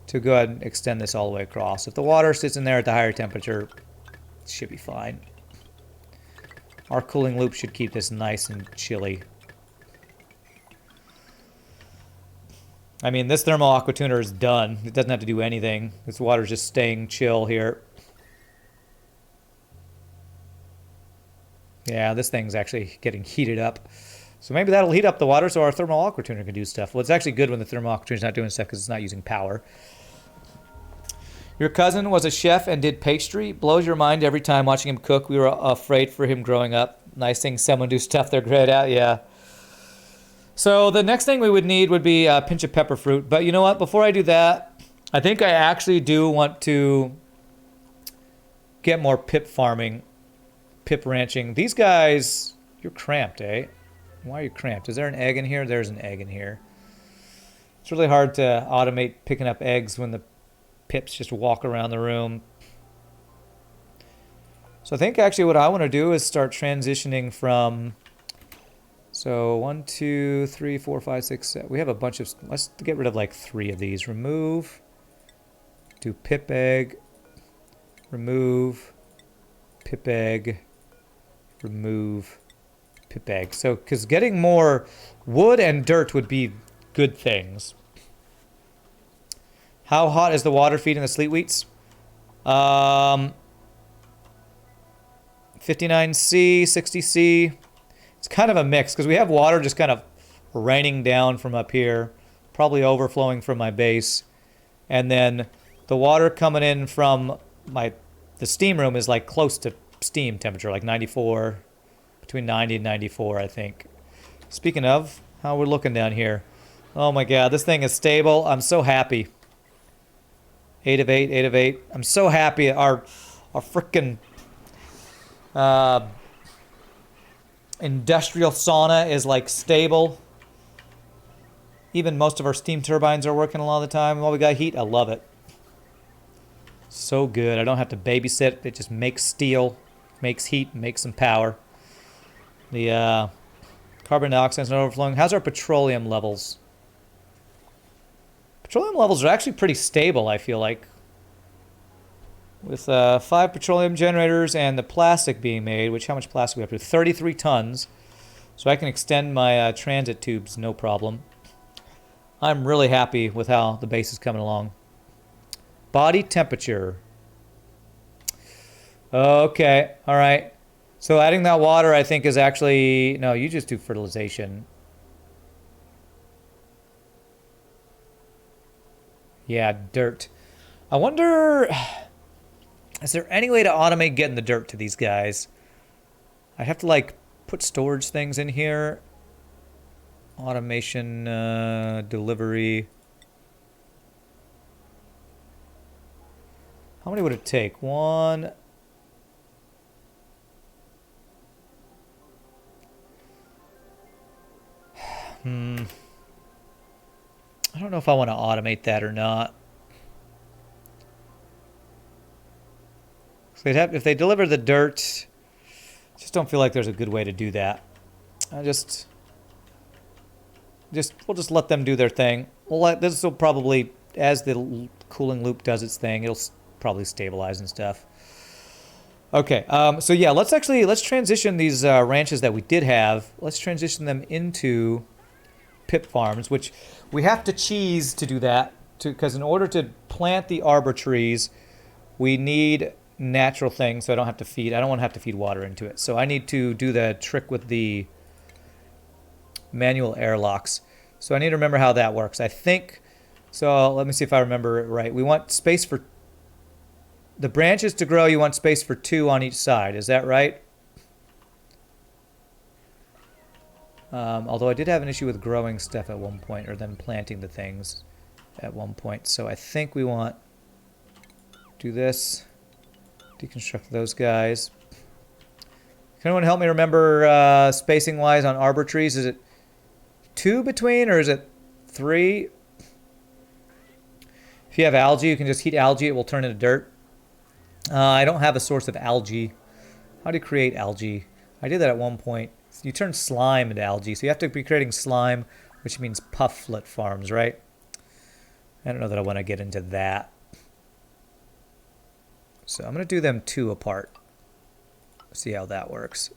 to go ahead and extend this all the way across. If the water sits in there at the higher temperature, it should be fine. Our cooling loop should keep this nice and chilly. I mean, this thermal aqua tuner is done. It doesn't have to do anything. This water's just staying chill here. Yeah, this thing's actually getting heated up. So maybe that'll heat up the water so our thermal aqua tuner can do stuff. Well, it's actually good when the thermal aqua tuner's not doing stuff because it's not using power. Your cousin was a chef and did pastry. Blows your mind every time watching him cook. We were afraid for him growing up. Nice thing someone do stuff they're great at. Yeah. So the next thing we would need would be a pinch of pepper fruit. But you know what? Before I do that, I think I actually do want to get more pip farming, pip ranching. These guys, you're cramped, eh? Why are you cramped? Is there an egg in here? There's an egg in here. It's really hard to automate picking up eggs when the pips just walk around the room. So I think actually what I want to do is start transitioning from, so 1, 2, 3, 4, 5, 6, 7. We have a bunch of, let's get rid of like 3 of these. Remove, do pip egg, remove, pip egg, remove, pip egg. So, because getting more wood and dirt would be good things. How hot is the water feeding the sleet wheats? 59C, 60C. It's kind of a mix because we have water just kind of raining down from up here, probably overflowing from my base. And then the water coming in from the steam room is like close to steam temperature, like 94, between 90 and 94, I think. Speaking of, how we're looking down here. Oh my God, this thing is stable. I'm so happy. 8 of 8, 8 of 8. I'm so happy. Our freaking industrial sauna is like stable. Even most of our steam turbines are working a lot of the time. While we got heat, I love it. So good. I don't have to babysit. It just makes steel, makes heat, makes some power. The carbon dioxide is not overflowing. How's our petroleum levels? Petroleum levels are actually pretty stable, I feel like. With 5 petroleum generators and the plastic being made, which how much plastic we have to? 33 tons. So I can extend my transit tubes, no problem. I'm really happy with how the base is coming along. Body temperature. Okay, all right. So adding that water, I think, is actually... No, you just do fertilization. Yeah, dirt. I wonder... Is there any way to automate getting the dirt to these guys? I have to, like, put storage things in here. Automation, delivery. How many would it take? 1... I don't know if I want to automate that or not. So if they deliver the dirt, I just don't feel like there's a good way to do that. We'll just let them do their thing. This will probably, as the cooling loop does its thing, it'll probably stabilize and stuff. Okay, so yeah, let's transition these ranches that we did have. Let's transition them into pip farms, which we have to cheese to do that, because in order to plant the arbor trees, we need natural things, so I don't want to have to feed water into it. So I need to do the trick with the manual airlocks. So I need to remember how that works. I think So let me see if I remember it right. We want space for the branches to grow. You want space for 2 on each side. Is that right? Although I did have an issue with growing stuff at one point, or then planting the things at one point. So I think we want do this, deconstruct those guys. Can anyone help me remember spacing wise on arbor trees? Is it 2 between, or is it 3? If you have algae, you can just heat algae. It will turn into dirt. I don't have a source of algae. How do you create algae? I did that at one point. You turn slime into algae, so you have to be creating slime, which means pufflet farms, right? I don't know that I want to get into that. So I'm going to do them 2 apart. See how that works.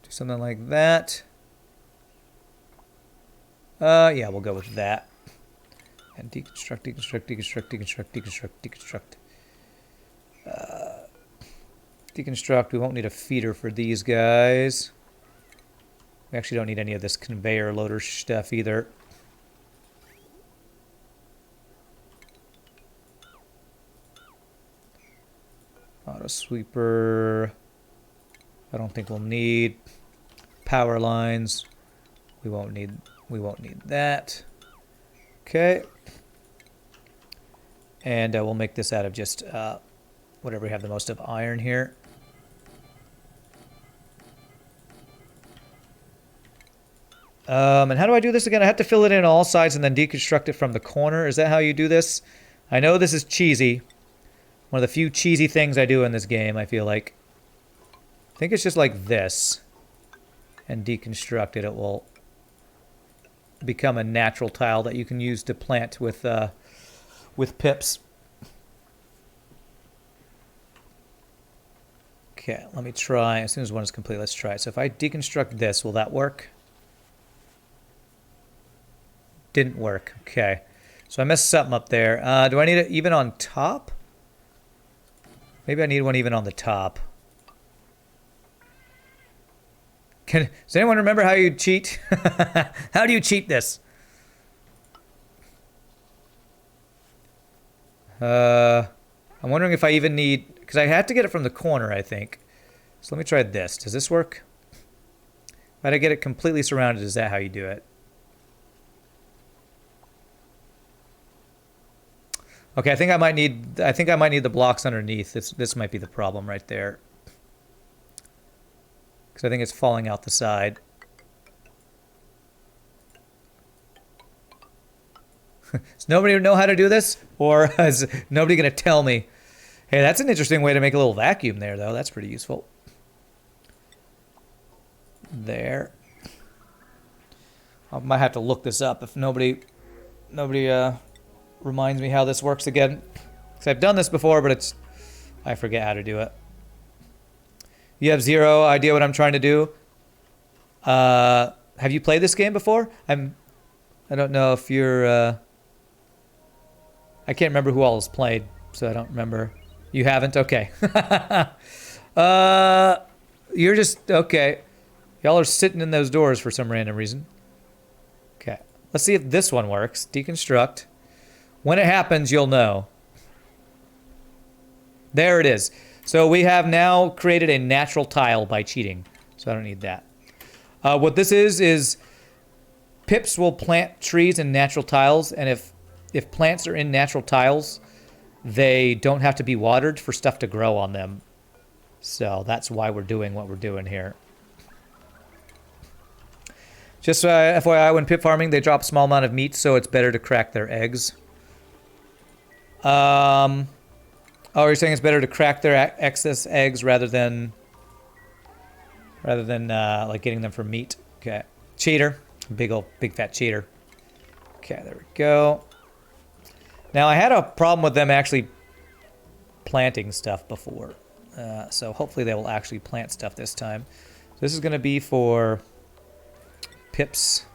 Do something like that. Yeah, we'll go with that. And deconstruct, deconstruct, deconstruct, deconstruct, deconstruct, deconstruct. Deconstruct, we won't need a feeder for these guys. We actually don't need any of this conveyor loader stuff either. Auto sweeper. I don't think we'll need power lines. We won't need that. Okay. And we'll make this out of just whatever we have the most of iron here. And how do I do this again? I have to fill it in all sides and then deconstruct it from the corner. Is that how you do this? I know this is cheesy. One of the few cheesy things I do in this game, I feel like. I think it's just like this. And deconstruct it. It will become a natural tile that you can use to plant with pips. Okay, let me try. As soon as one is complete, let's try it. So if I deconstruct this, will that work? Didn't work. Okay. So I messed something up there. Do I need it even on top? Maybe I need one even on the top. Does anyone remember how you cheat? How do you cheat this? I'm wondering if I even need... Because I had to get it from the corner, I think. So let me try this. Does this work? If I get it completely surrounded, is that how you do it? Okay, I think I might need the blocks underneath. This might be the problem right there. Because I think it's falling out the side. Does nobody know how to do this? Or is nobody going to tell me? Hey, that's an interesting way to make a little vacuum there, though. That's pretty useful. There. I might have to look this up if nobody reminds me how this works again. Because I've done this before, but I forget how to do it. You have zero idea what I'm trying to do? Have you played this game before? I don't know if you're... I can't remember who all has played, so I don't remember. You haven't? Okay. You're just... Okay. Y'all are sitting in those doors for some random reason. Okay. Let's see if this one works. Deconstruct. When it happens, you'll know. There it is. So we have now created a natural tile by cheating. So I don't need that. What this is pips will plant trees in natural tiles, and if plants are in natural tiles, they don't have to be watered for stuff to grow on them. So that's why we're doing what we're doing here. Just FYI, when pip farming, they drop a small amount of meat, so it's better to crack their eggs. Oh, you're saying it's better to crack their excess eggs rather than like getting them for meat. Okay, cheater, big fat cheater. Okay, there we go. Now I had a problem with them actually planting stuff before, so hopefully they will actually plant stuff this time. So this is going to be for pips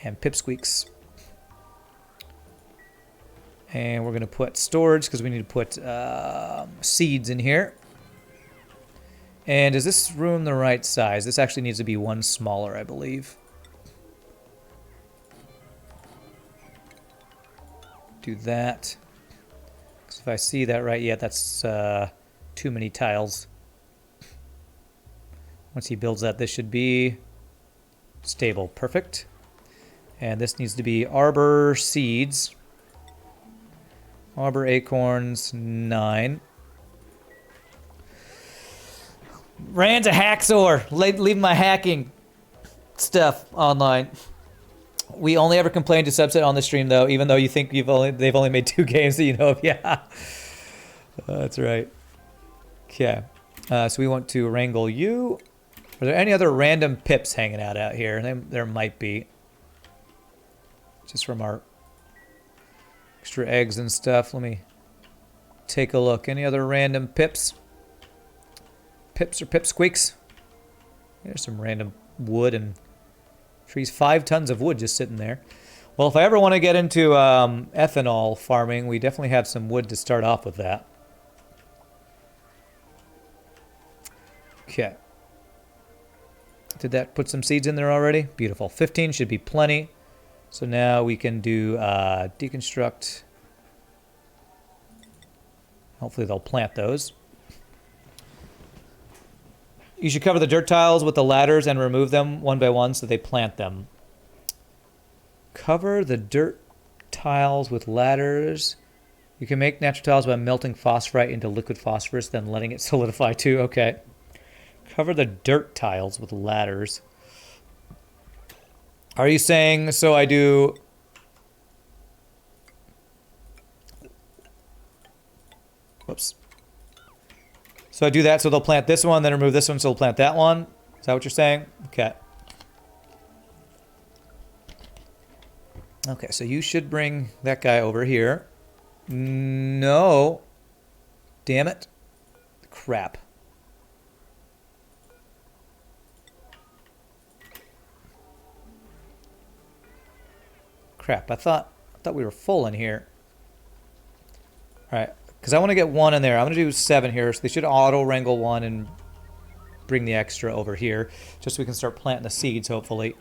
and pipsqueaks. And we're going to put storage because we need to put seeds in here. And is this room the right size? This actually needs to be one smaller, I believe. Do that. Because if I see that right, yeah, that's too many tiles. Once he builds that, this should be stable. Perfect. And this needs to be arbor seeds. Arbor acorns, 9. Rand's a hacksaw. Leave my hacking stuff online. We only ever complain to Subset on the stream, though, even though you think they've only made 2 games that you know of. Yeah, that's right. Okay, so we want to wrangle you. Are there any other random pips hanging out here? There might be. Just from our extra eggs and stuff. Let me take a look. Any other random pips? Pips or pipsqueaks? There's some random wood and trees. 5 tons of wood just sitting there. Well, if I ever want to get into ethanol farming, we definitely have some wood to start off with that. Okay. Did that put some seeds in there already? Beautiful. 15 should be plenty. So now we can do deconstruct. Hopefully they'll plant those. You should cover the dirt tiles with the ladders and remove them one by one so they plant them. Cover the dirt tiles with ladders. You can make natural tiles by melting phosphorite into liquid phosphorus, then letting it solidify too. Okay. Cover the dirt tiles with ladders. Are you saying, so I do... Whoops. So I do that so they'll plant this one, then remove this one so they'll plant that one? Is that what you're saying? Okay. Okay, so you should bring that guy over here. No. Damn it. Crap. Crap, I thought we were full in here. Alright, because I want to get 1 in there. I'm going to do 7 here, so they should auto-wrangle 1 and bring the extra over here, just so we can start planting the seeds, hopefully.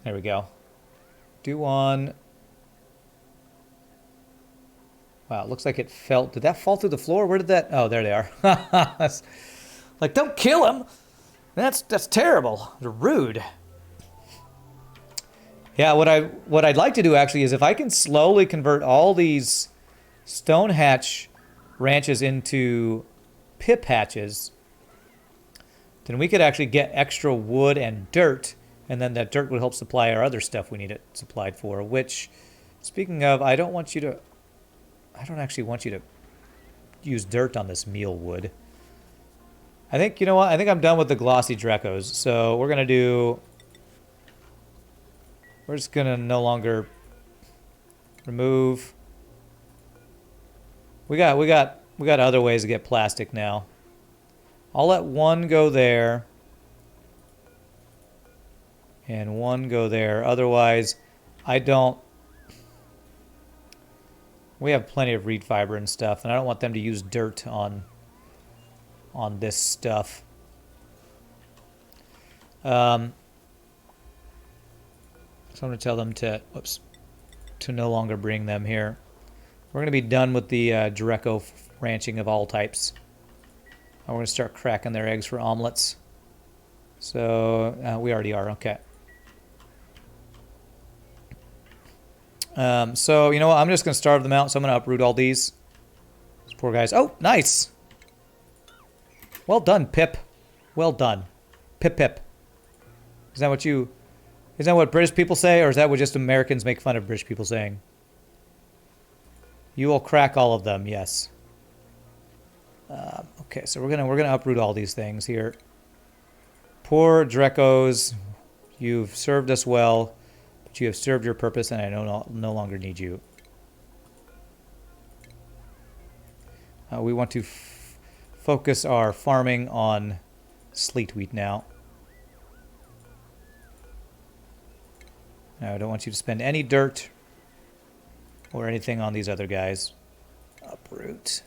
There we go. Do 1. Wow, it looks like it fell. Did that fall through the floor? Where did that... Oh, there they are. Like, don't kill him! That's terrible. Rude. Yeah, what I'd like to do actually is if I can slowly convert all these stone hatch ranches into pip hatches, then we could actually get extra wood and dirt, and then that dirt would help supply our other stuff we need it supplied for, which, speaking of, I don't actually want you to use dirt on this meal wood. I think, you know what? I think I'm done with the glossy Drecos. So we're just gonna no longer remove. We got other ways to get plastic now. I'll let 1 go there. And 1 go there. Otherwise, I don't. We have plenty of reed fiber and stuff, and I don't want them to use dirt on this stuff. So I'm going to tell them to no longer bring them here. We're going to be done with the Dreco ranching of all types. We're going to start cracking their eggs for omelets. So we already are. Okay. So you know what? I'm just going to starve them out. So I'm going to uproot all these poor guys. Oh, nice. Well done, Pip. Well done. Pip, Pip. Is that what British people say, or is that what just Americans make fun of British people saying? You will crack all of them, yes. Okay, so we're gonna uproot all these things here. Poor Drecos, you've served us well, but you have served your purpose, and I no longer need you. We want to focus our farming on sleet wheat now. I don't want you to spend any dirt or anything on these other guys. Uproot.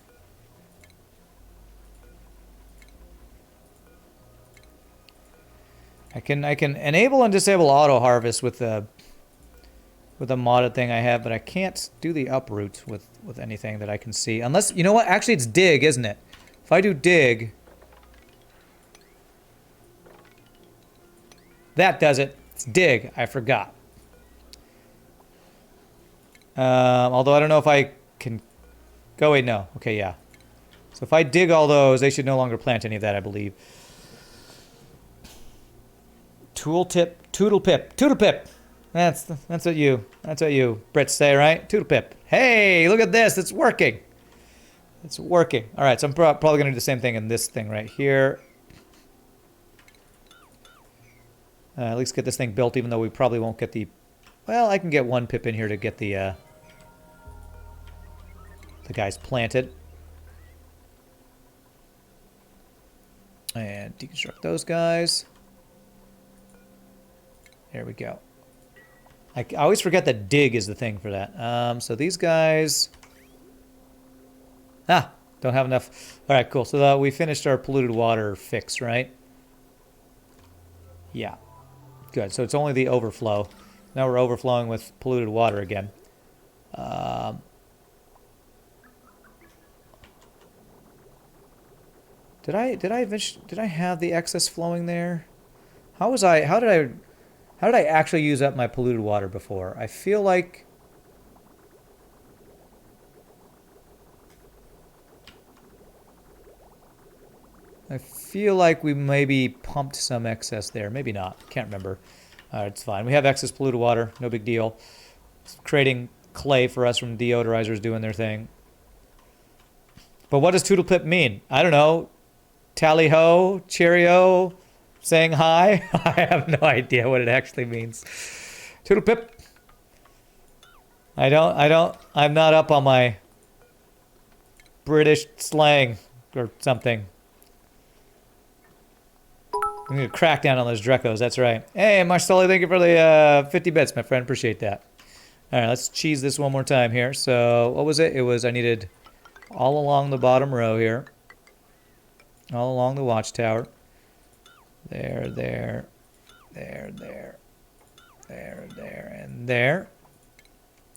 I can enable and disable auto harvest with the modded thing I have, but I can't do the uproot with anything that I can see. Unless, you know what? Actually, it's dig, isn't it? If I do dig, that does it. It's dig. I forgot. Although I don't know if I can go. Wait, no. Okay, yeah. So if I dig all those, they should no longer plant any of that, I believe. Tooltip, toodlepip, toodlepip. That's what you Brits say, right? Toodlepip. Hey, look at this. It's working. It's working. All right, so I'm probably going to do the same thing in this thing right here. At least get this thing built, even though we probably won't get the... Well, I can get one pip in here to get the guys planted. And deconstruct those guys. There we go. I always forget that dig is the thing for that. So these guys... don't have enough. All right, cool. So we finished our polluted water fix, right? Yeah. Good. So it's only the overflow. Now we're overflowing with polluted water again. Did I have the excess flowing there? How did I actually use up my polluted water before? I feel like we maybe pumped some excess there. Maybe not. Can't remember. It's fine. We have excess polluted water. No big deal. It's creating clay for us from deodorizers doing their thing. But what does toodlepip mean? I don't know. Tally-ho, cheerio, saying hi. I have no idea what it actually means. Toodlepip. I'm not up on my British slang or something. I'm going to crack down on those Drecos, that's right. Hey, Marcelli, thank you for the 50 bits, my friend. Appreciate that. All right, let's cheese this one more time here. So, what was it? It was, I needed all along the bottom row here. All along the watchtower. There, there, there, there, there, there, and there.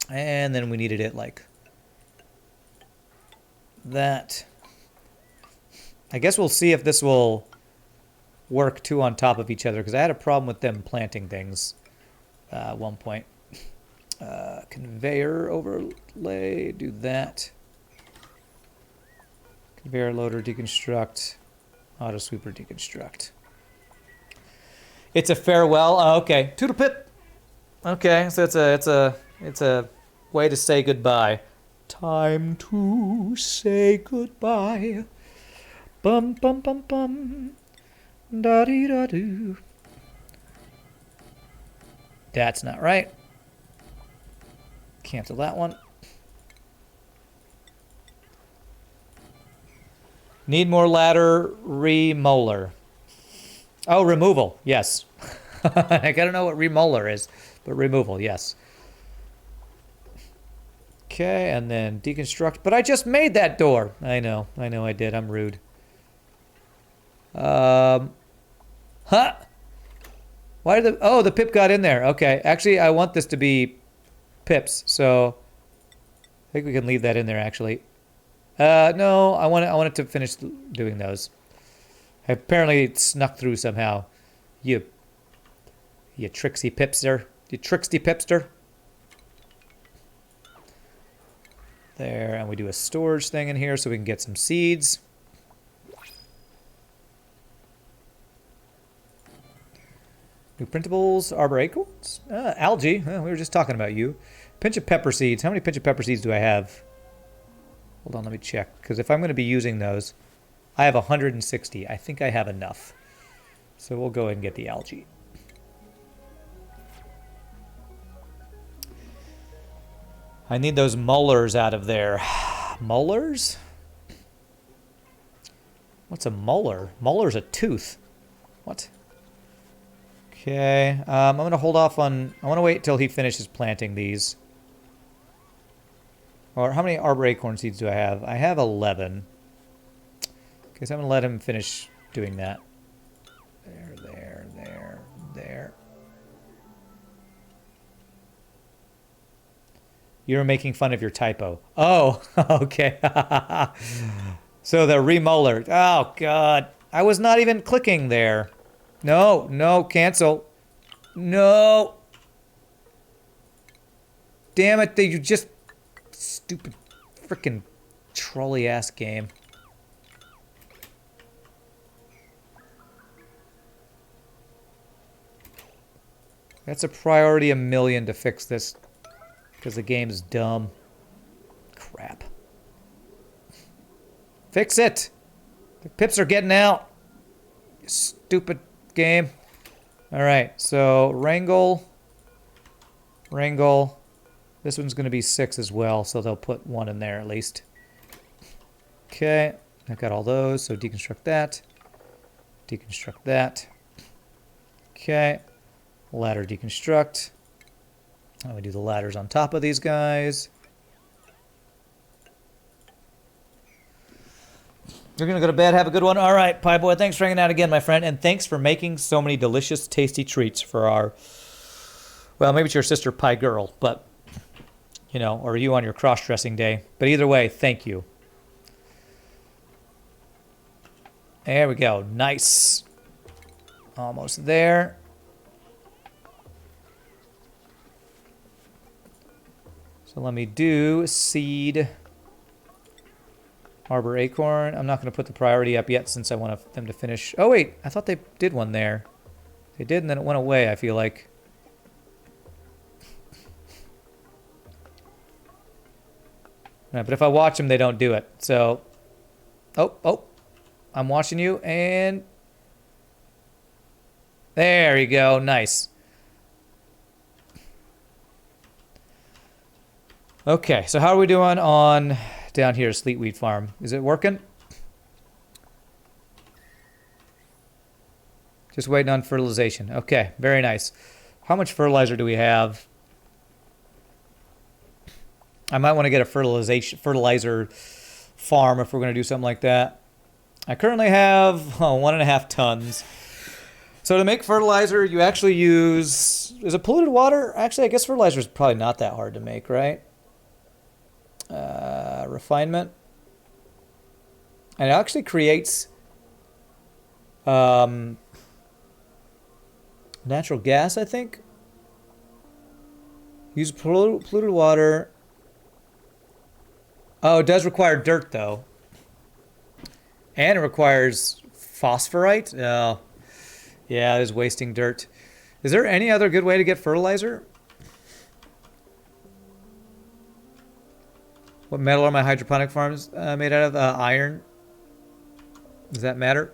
And then we needed it like that. I guess we'll see if this will work two on top of each other, because I had a problem with them planting things at one point. Conveyor overlay, do that. Conveyor loader deconstruct. Auto sweeper deconstruct. It's a farewell. Oh, okay. Toodlepip. Okay, so it's a way to say goodbye. Time to say goodbye. Bum bum bum bum. Da dee da doo. That's not right. Cancel that one. Need more ladder remolar. Oh, removal. Yes. I gotta know what remolar is, but removal, yes. Okay, and then deconstruct. But I just made that door. I know I did. I'm rude. Huh? Why did the pip got in there? Okay, actually, I want this to be pips, so I think we can leave that in there. Actually, no, I want it to finish doing those. Apparently, it snuck through somehow. You tricksy pipster. You tricksy pipster. There, and we do a storage thing in here so we can get some seeds. New printables, arbor acorns, algae. We were just talking about you. Pinch of pepper seeds. How many pinch of pepper seeds do I have? Hold on, let me check. Because if I'm going to be using those, I have 160. I think I have enough. So we'll go ahead and get the algae. I need those molars out of there. Molars? What's a molar? Molar's a tooth. What? Okay, I'm going to hold off on... I want to wait till he finishes planting these. Or how many arbor acorn seeds do I have? I have 11. Okay, so I'm going to let him finish doing that. There, there, there. You were making fun of your typo. Oh, okay. So the remolar. Oh, God. I was not even clicking there. No, no, cancel. No. Damn it, you just... Stupid freaking trolley-ass game. That's a priority a million to fix this. Because the game's dumb. Crap. Fix it! The pips are getting out. You stupid game. Alright, so wrangle. Wrangle. This one's going to be 6 as well, so they'll put 1 in there at least. Okay, I've got all those, so deconstruct that. Deconstruct that. Okay. Ladder deconstruct. And we do the ladders on top of these guys. You're going to go to bed. Have a good one. All right, Pie Boy, thanks for hanging out again, my friend. And thanks for making so many delicious, tasty treats for our... Well, maybe it's your sister, Pie Girl, but... You know, or you on your cross-dressing day. But either way, thank you. There we go. Nice. Almost there. So let me do seed... Arbor Acorn. I'm not going to put the priority up yet since I want them to finish. Oh, wait. I thought they did one there. They did, and then it went away, I feel like. Right, but if I watch them, they don't do it. So, oh. I'm watching you, and... There you go. Nice. Okay, so how are we doing on... down here, Sleetweed Farm? Is it working? Just waiting on fertilization. Okay, very nice. How much fertilizer do we have? I might want to get a fertilizer farm if we're going to do something like that. I currently have 1.5 tons. So to make fertilizer, you actually use... Is it polluted water? Actually, I guess fertilizer is probably not that hard to make, right? Refinement. And it actually creates natural gas, I think. Use polluted water. Oh, it does require dirt, though. And it requires phosphorite. Oh, yeah, it is wasting dirt. Is there any other good way to get fertilizer? What metal are my hydroponic farms made out of? Iron. Does that matter?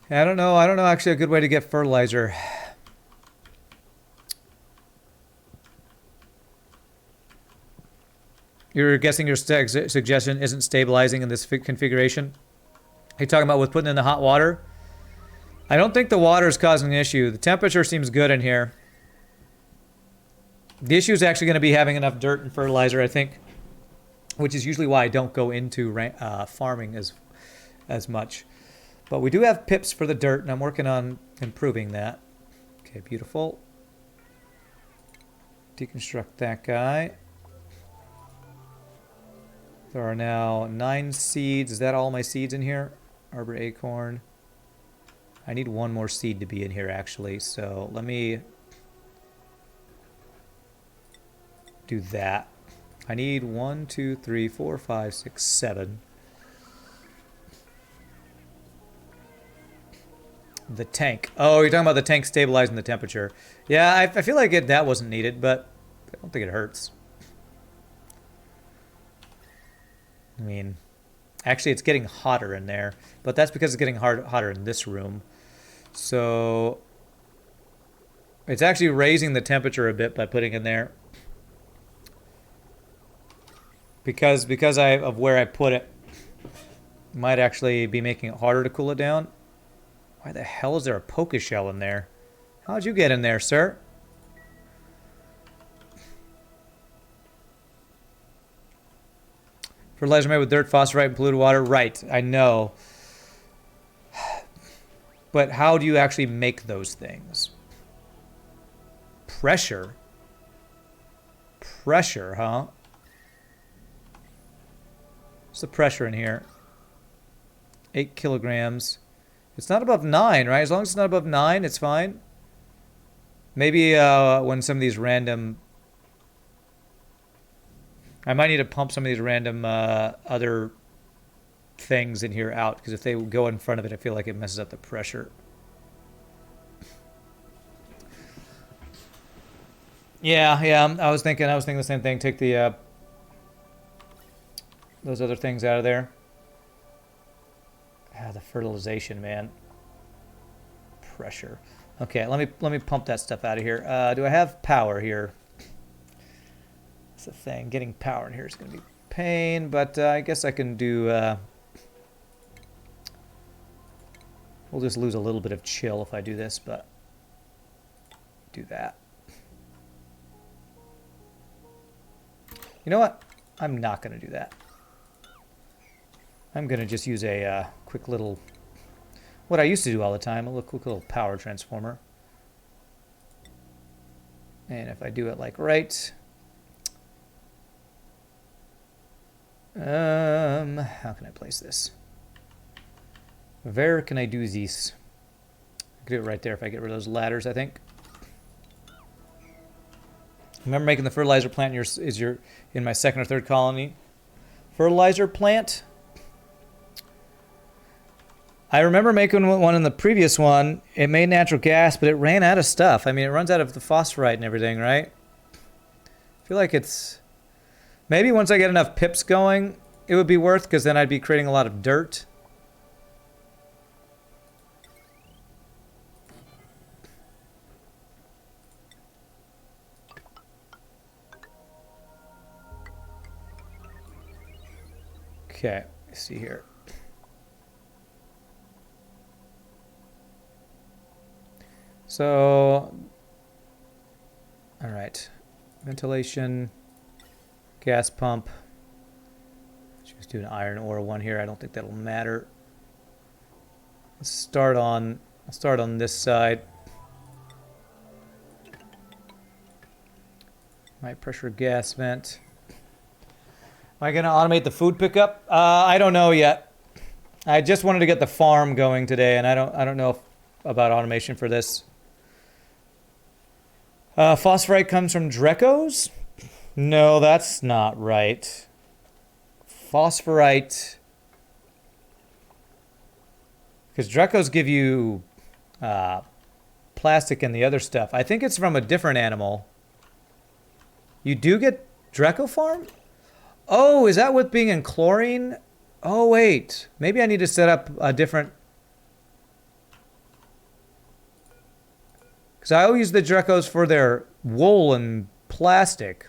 I don't know. I don't know actually a good way to get fertilizer. You're guessing your suggestion isn't stabilizing in this configuration? Are you talking about with putting in the hot water? I don't think the water is causing an issue. The temperature seems good in here. The issue is actually going to be having enough dirt and fertilizer, I think, which is usually why I don't go into farming as much. But we do have pips for the dirt, and I'm working on improving that. Okay, beautiful. Deconstruct that guy. There are now 9 seeds. Is that all my seeds in here? Arbor Acorn. I need 1 more seed to be in here, actually. So let me do that. I need 1, 2, 3, 4, 5, 6, 7. The tank. Oh, you're talking about the tank stabilizing the temperature. Yeah, I feel like that wasn't needed, but I don't think it hurts. I mean, actually it's getting hotter in there, but that's because it's getting hotter in this room. So it's actually raising the temperature a bit by putting in there. Because of where I put it, might actually be making it harder to cool it down. Why the hell is there a poker shell in there? How'd you get in there, sir? Fertilizer made with dirt, phosphorite, and polluted water. Right, I know. But how do you actually make those things? Pressure. Pressure, huh? What's the pressure in here? 8 kilograms. It's not above 9, right? As long as it's not above 9, it's fine. Maybe when some of these random... I might need to pump some of these random other things in here out, because if they go in front of it, I feel like it messes up the pressure. Yeah, I was thinking the same thing. Take the those other things out of there. Ah, the fertilization, man. Pressure. Okay, let me pump that stuff out of here. Do I have power here? That's the thing. Getting power in here is going to be pain, but I guess I can do... we'll just lose a little bit of chill if I do this, but do that. You know what? I'm not going to do that. I'm going to just use a quick little... what I used to do all the time, a quick little power transformer. And if I do it like right... how can I place this? Where can I do this? I can do it right there if I get rid of those ladders, I think. Remember making the fertilizer plant in my second or third colony? Fertilizer plant? I remember making one in the previous one. It made natural gas, but it ran out of stuff. I mean, it runs out of the phosphorite and everything, right? I feel like it's... maybe once I get enough pips going, it would be worth, because then I'd be creating a lot of dirt. Okay, let's see here. So, all right, ventilation, gas pump. Just do an iron ore one here. I don't think that'll matter. Let's start on. I'll start on this side. High pressure gas vent. Am I going to automate the food pickup? I don't know yet. I just wanted to get the farm going today, and I don't know about automation for this. Phosphorite comes from Drecos? No, that's not right. Phosphorite, because Drecos give you plastic and the other stuff. I think it's from a different animal. You do get Dreco farm? Oh, is that with being in chlorine? Oh, wait. Maybe I need to set up a different... because I always use the Drecos for their wool and plastic.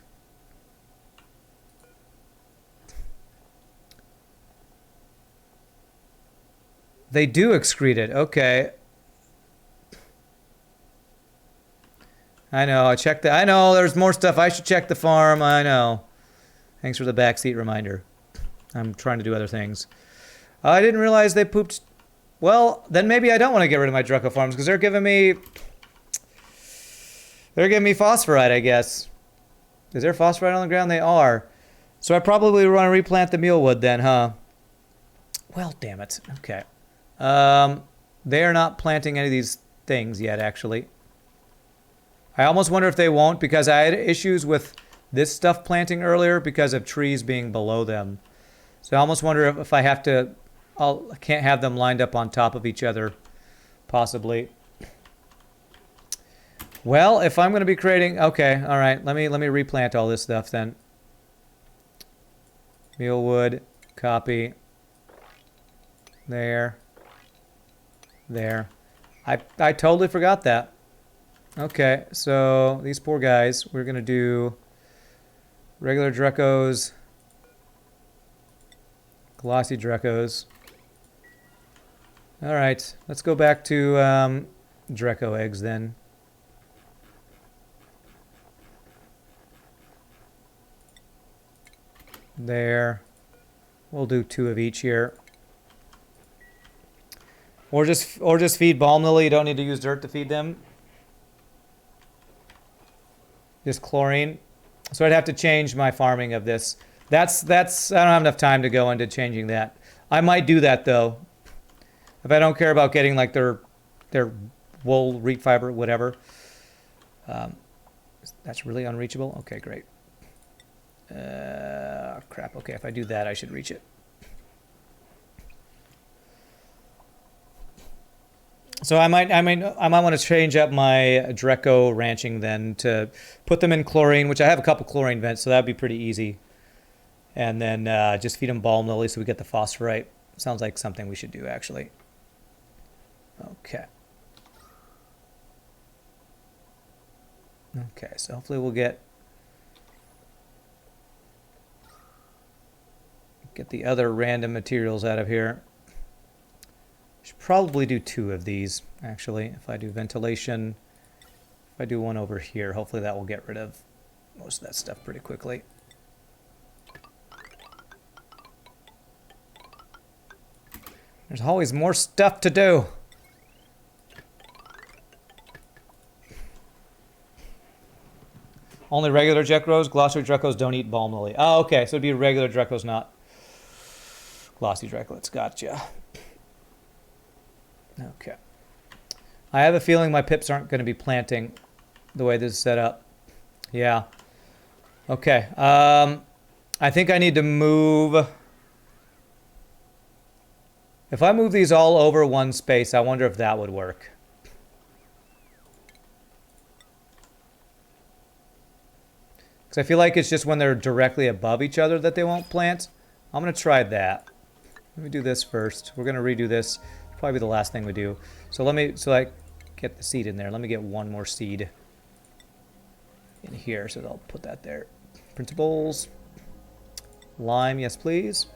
They do excrete it. Okay. I know. I checked I know. There's more stuff. I should check the farm. I know. Thanks for the backseat reminder. I'm trying to do other things. I didn't realize they pooped. Well, then maybe I don't want to get rid of my Dreco farms, because they're giving me... they're giving me phosphorite, I guess. Is there phosphorite on the ground? They are. So I probably want to replant the mealwood then, huh? Well, damn it. Okay. They are not planting any of these things yet, actually. I almost wonder if they won't, because I had issues with this stuff planting earlier because of trees being below them. So I almost wonder if I have to... I can't have them lined up on top of each other, possibly. Well, if I'm going to be creating... okay, all right. Let me replant all this stuff then. Mealwood, copy. There. There. I totally forgot that. Okay, so these poor guys, we're going to do regular Drecos, glossy Drecos. All right, let's go back to Dreco eggs then. There. We'll do 2 of each here. Or just feed balm lily. You don't need to use dirt to feed them. this chlorine. So I'd have to change my farming of this. That's I don't have enough time to go into changing that. I might do that though. If I don't care about getting like their wool, wheat fiber, whatever. That's really unreachable. Okay, great. Crap. Okay, if I do that, I should reach it. So I might want to change up my Dreco ranching then to put them in chlorine, which I have a couple chlorine vents, so that'd be pretty easy. And then just feed them balm lily so we get the phosphorite. Sounds like something we should do actually. Okay. Okay, so hopefully we'll get the other random materials out of here. Should probably do 2 of these, actually. If I do ventilation, if I do one over here, hopefully that will get rid of most of that stuff pretty quickly. There's always more stuff to do. Only regular Drecos? Glossy Drecos don't eat balm lily. Oh, okay, so it'd be regular Drecos, not glossy Drecos. Gotcha. Okay. I have a feeling my pips aren't going to be planting the way this is set up. Yeah. Okay. I think I need to move. If I move these all over one space, I wonder if that would work. Because I feel like it's just when they're directly above each other that they won't plant. I'm going to try that. Let me do this first. We're going to redo this. Probably the last thing we do. So I get the seed in there. Let me get one more seed in here. So I'll put that there. Principles. Lime, yes please.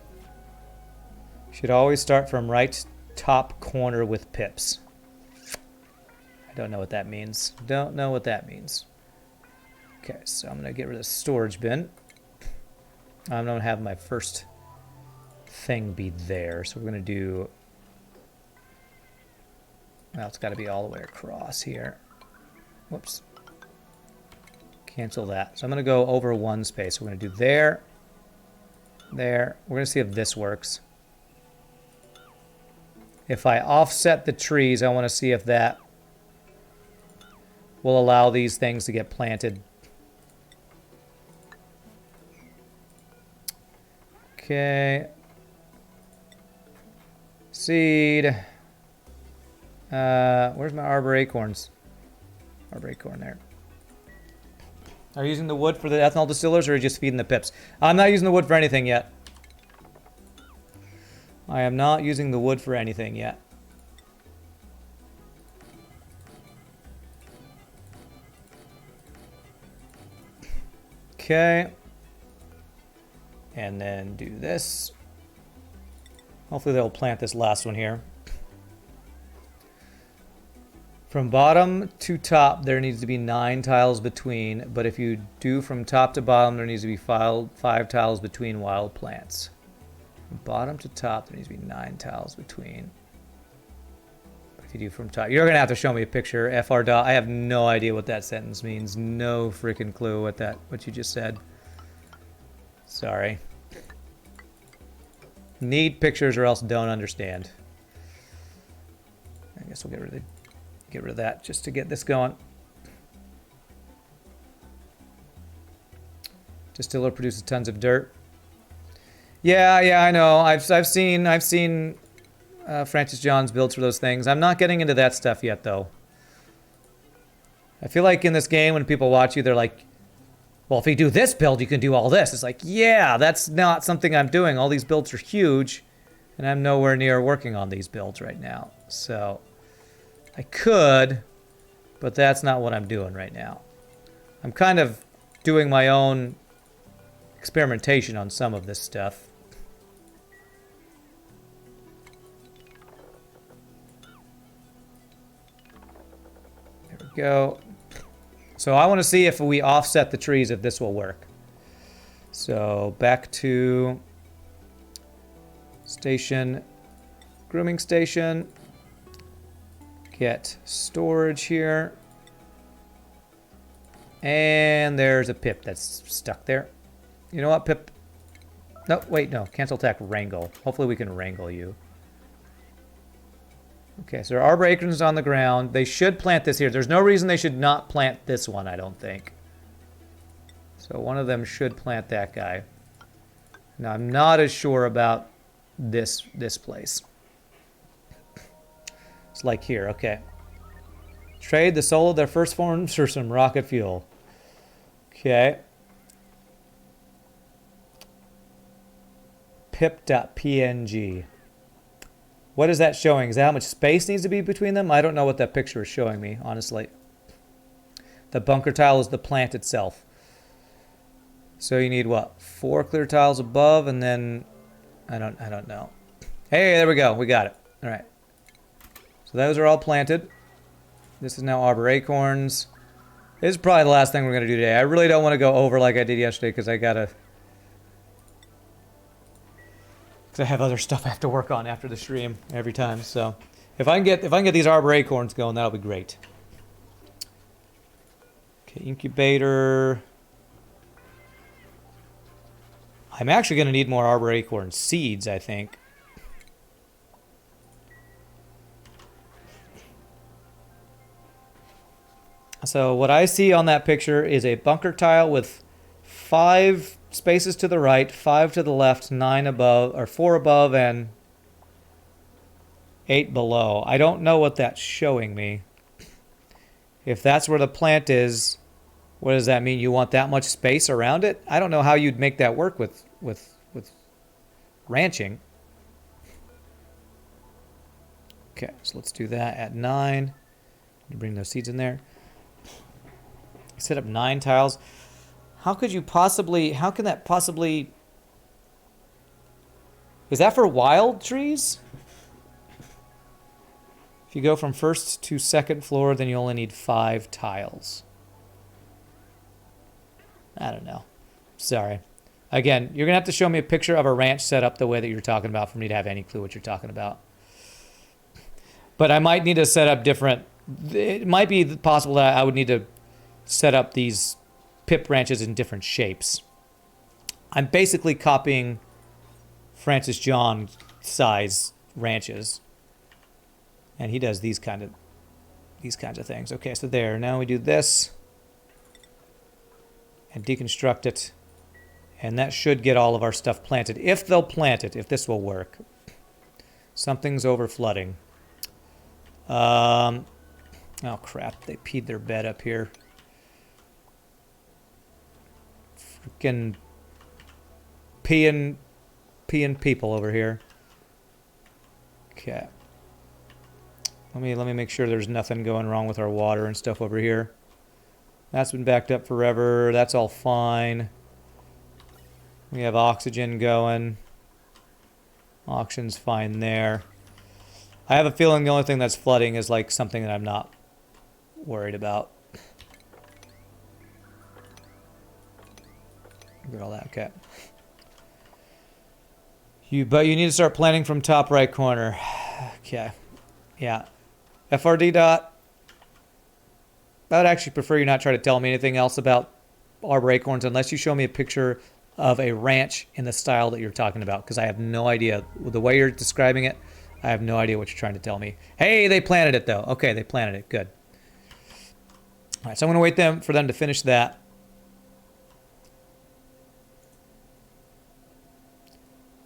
Should always start from right top corner with pips. I don't know what that means. Don't know what that means. Okay, so I'm going to get rid of the storage bin. I'm going to have my first thing be there. So we're going to do... Well, it's got to be all the way across here. Whoops. Cancel that. So I'm going to go over one space. We're going to do there. There. We're going to see if this works. If I offset the trees, I want to see if that will allow these things to get planted. Okay. Seed. Where's my arbor acorns? Arbor acorn there. Are you using the wood for the ethanol distillers or are you just feeding the pips? I'm not using the wood for anything yet. I am not using the wood for anything yet. Okay. And then do this. Hopefully they'll plant this last one here. From bottom to top, there needs to be 9 tiles between, but if you do from top to bottom, there needs to be 5 tiles between wild plants. From bottom to top, there needs to be 9 tiles between. But if you do from top, you're going to have to show me a picture. FR dot, I have no idea what that sentence means. No freaking clue what you just said. Sorry. Need pictures or else don't understand. I guess we'll get rid of that just to get this going. Distiller produces tons of dirt. Yeah, I know. I've seen Francis John's builds for those things. I'm not getting into that stuff yet, though. I feel like in this game, when people watch you, they're like, well, if you do this build, you can do all this. It's like, yeah, that's not something I'm doing. All these builds are huge, and I'm nowhere near working on these builds right now. So I could, but that's not what I'm doing right now. I'm kind of doing my own experimentation on some of this stuff. There we go. So I want to see if we offset the trees, if this will work. So back to station, grooming station. Get storage here. And there's a pip that's stuck there. You know what, pip? No, wait, no. Cancel attack, wrangle. Hopefully we can wrangle you. Okay, so there are arbor acorns on the ground. They should plant this here. There's no reason they should not plant this one, I don't think. So one of them should plant that guy. Now, I'm not as sure about this place. It's like here, okay. Trade the soul of their first forms for some rocket fuel. Okay. Pip.png. What is that showing? Is that how much space needs to be between them? I don't know what that picture is showing me, honestly. The bunker tile is the plant itself. So you need what? 4 clear tiles above, and then I don't know. Hey, there we go. We got it. All right. So those are all planted. This is now arbor acorns. This is probably the last thing we're gonna do today. I really don't want to go over like I did yesterday because I have other stuff I have to work on after the stream every time. So if I can get these arbor acorns going, that'll be great. Okay, incubator. I'm actually going to need more arbor acorn seeds, I think. So what I see on that picture is a bunker tile with 5 spaces to the right, 5 to the left, 9 above, or 4 above, and 8 below. I don't know what that's showing me. If that's where the plant is, what does that mean? You want that much space around it? I don't know how you'd make that work with ranching. Okay, so let's do that at 9. Bring those seeds in there. Set up 9 tiles. How can that possibly... Is that for wild trees? If you go from first to second floor, then you only need 5 tiles. I don't know. Sorry. Again, you're going to have to show me a picture of a ranch set up the way that you're talking about for me to have any clue what you're talking about. But I might need to set up different... It might be possible that I would need to set up these pip ranches in different shapes. I'm basically copying Francis John size ranches. And he does these kinds of things. Okay, so there. Now we do this. And deconstruct it. And that should get all of our stuff planted. If they'll plant it, if this will work. Something's over flooding. Oh crap, they peed their bed up here. Freaking peeing people over here. Okay. Let me make sure there's nothing going wrong with our water and stuff over here. That's been backed up forever. That's all fine. We have oxygen going. Oxygen's fine there. I have a feeling the only thing that's flooding is like something that I'm not worried about. Look at all that. Okay. But you need to start planting from top right corner. Okay. Yeah. FRD dot. I would actually prefer you not try to tell me anything else about arbor acorns unless you show me a picture of a ranch in the style that you're talking about, because I have no idea. The way you're describing it, I have no idea what you're trying to tell me. Hey, they planted it though. Okay, they planted it. Good. All right, so I'm going to wait for them to finish that.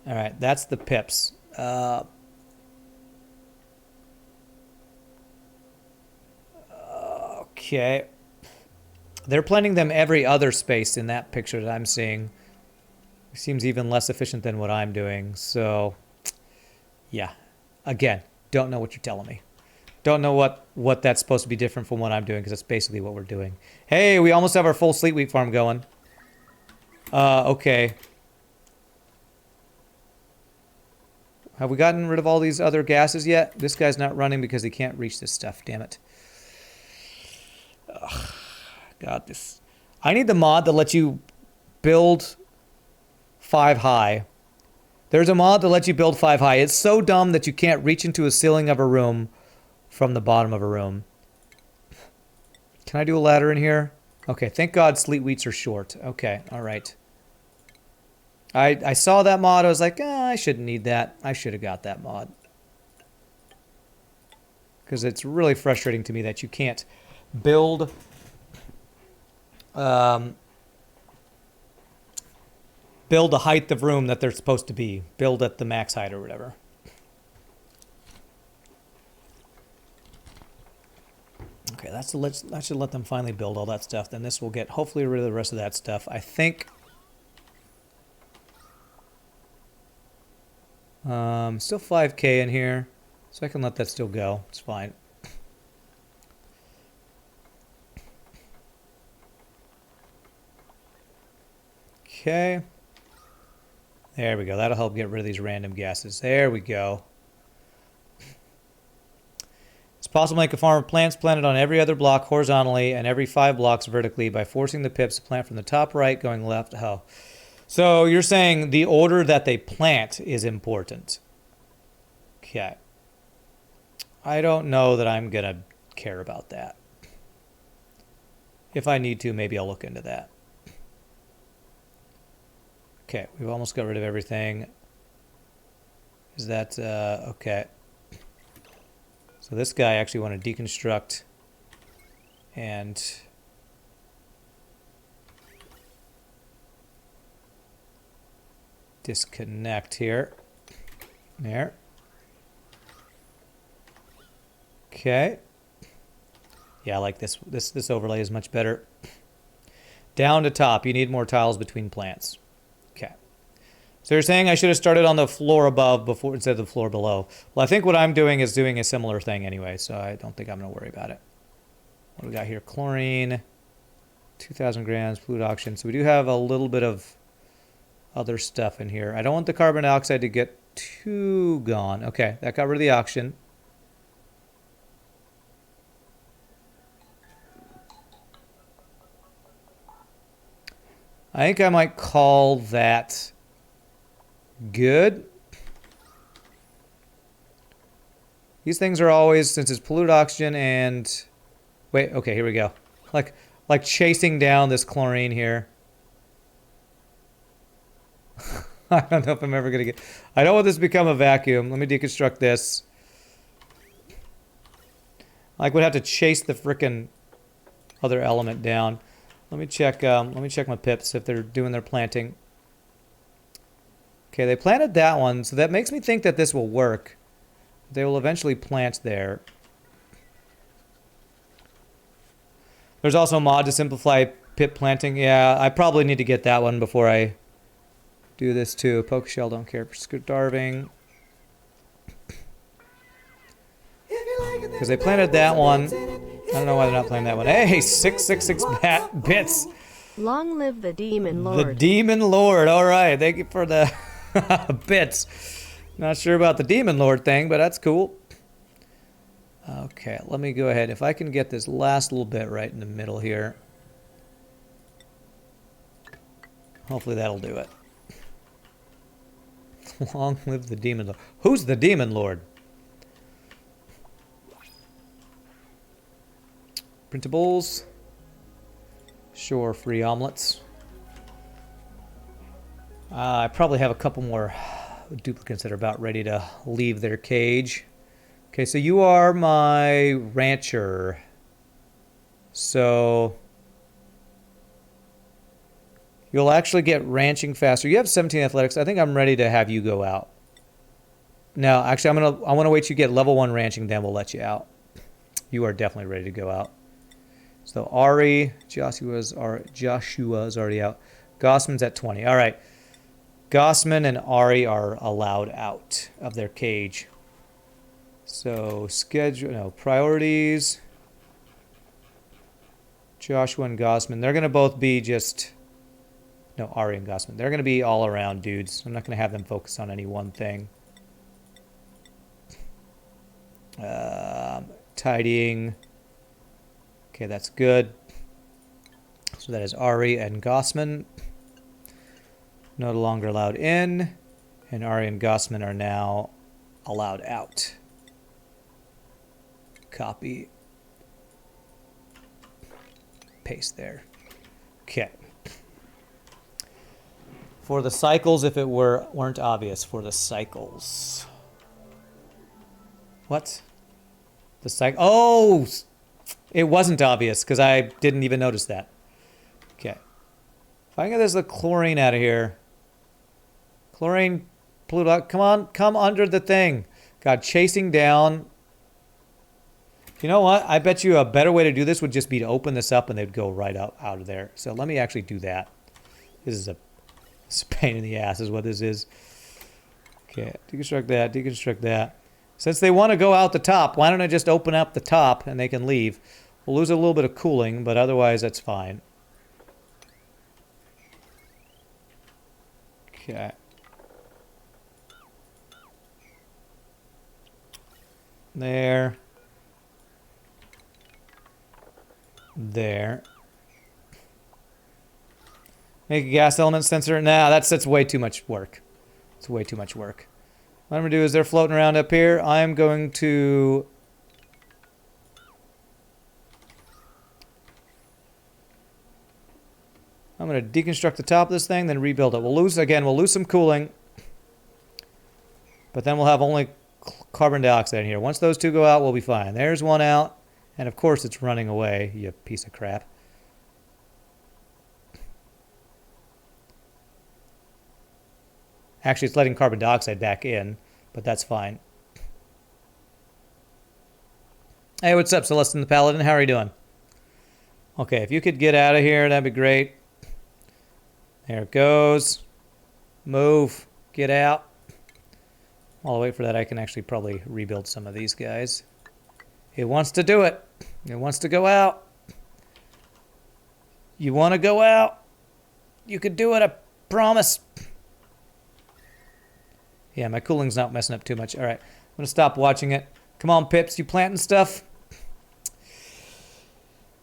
All right, that's the pips. Okay. They're planting them every other space in that picture that I'm seeing. It seems even less efficient than what I'm doing. So, yeah. Again, don't know what you're telling me. Don't know what that's supposed to be different from what I'm doing, because that's basically what we're doing. Hey, we almost have our full sleet wheat farm going. Okay. Have we gotten rid of all these other gases yet? This guy's not running because he can't reach this stuff. Damn it. Ugh, God, this. I need the mod that lets you build 5 high. There's a mod that lets you build 5 high. It's so dumb that you can't reach into a ceiling of a room from the bottom of a room. Can I do a ladder in here? Okay, thank God sleet wheats are short. Okay, all right. I saw that mod. I was like, I shouldn't need that. I should have got that mod. Because it's really frustrating to me that you can't build build the height of room that they're supposed to be. Build at the max height or whatever. Okay, that should let them finally build all that stuff. Then this will get hopefully rid of the rest of that stuff. I think. Still 5K in here, so I can let that still go. It's fine. Okay. There we go. That'll help get rid of these random gases. There we go. It's possible to make a farm of plants planted on every other block horizontally and every 5 blocks vertically by forcing the pips to plant from the top right, going left. Oh. So you're saying the order that they plant is important. Okay. I don't know that I'm going to care about that. If I need to, maybe I'll look into that. Okay, we've almost got rid of everything. Is that, okay. So this guy I actually want to deconstruct and disconnect here. There. Okay. Yeah, I like this. This overlay is much better. Down to top. You need more tiles between plants. Okay. So you're saying I should have started on the floor above before instead of the floor below. Well, I think what I'm doing is doing a similar thing anyway, so I don't think I'm going to worry about it. What do we got here? Chlorine, 2,000 grams, fluid oxygen. So we do have a little bit of other stuff in here. I don't want the carbon dioxide to get too gone. Okay, that got rid of the oxygen. I think I might call that good. These things are always, since it's polluted oxygen and... Wait, okay, here we go. Like chasing down this chlorine here. I don't know if I'm ever going to get... I don't want this to become a vacuum. Let me deconstruct this. Like, would have to chase the frickin' other element down. Let me check my pips if they're doing their planting. Okay, they planted that one, so that makes me think that this will work. They will eventually plant there. There's also a mod to simplify pip planting. Yeah, I probably need to get that one before I do this too. Poke shell, don't care for starving. Because they planted that one. I don't know why they're not playing that one. Hey, 666 bits. Long live the Demon Lord. The Demon Lord. All right. Thank you for the bits. Not sure about the Demon Lord thing, but that's cool. Okay, let me go ahead. If I can get this last little bit right in the middle here. Hopefully that'll do it. Long live the Demon Lord. Who's the Demon Lord? Printables. Sure, free omelets. I probably have a couple more duplicates that are about ready to leave their cage. Okay, so you are my rancher. So you'll actually get ranching faster. You have 17 athletics. I think I'm ready to have you go out. No, actually, I want to wait till you get level 1 ranching, then we'll let you out. You are definitely ready to go out. So Ari, Joshua's already out. Gossman's at 20. All right. Gossman and Ari are allowed out of their cage. So priorities. Joshua and Gossman. They're going to both be Ari and Gossman. They're going to be all around dudes. I'm not going to have them focus on any one thing. Tidying. Okay, that's good. So that is Ari and Gossman. No longer allowed in. And Ari and Gossman are now allowed out. Copy. Paste there. Okay. For the cycles, if it weren't obvious, for the cycles. What? The cycle? Oh! It wasn't obvious, because I didn't even notice that. Okay. If I can get this the chlorine out of here. Chlorine, polluted, come on, come under the thing. God, chasing down. You know what? I bet you a better way to do this would just be to open this up and they'd go right out of there. So let me actually do that. This is a pain in the ass is what this is. Okay, deconstruct that, deconstruct that. Since they want to go out the top, why don't I just open up the top and they can leave? We'll lose a little bit of cooling, but otherwise that's fine. Okay. There. There. Make a gas element sensor. Nah, that's way too much work. It's way too much work. What I'm going to do is they're floating around up here. I'm going to... I'm going to deconstruct the top of this thing, then rebuild it. We'll lose some cooling. But then we'll have only carbon dioxide in here. Once those two go out, we'll be fine. There's one out. And of course it's running away, you piece of crap. Actually, it's letting carbon dioxide back in, but that's fine. Hey, what's up, Celeste the Paladin? How are you doing? Okay, if you could get out of here, that'd be great. There it goes. Move. Get out. While I wait for that, I can actually probably rebuild some of these guys. It wants to do it. It wants to go out. You want to go out? You could do it, I promise. Yeah, my cooling's not messing up too much. All right, I'm going to stop watching it. Come on, Pips, you planting stuff?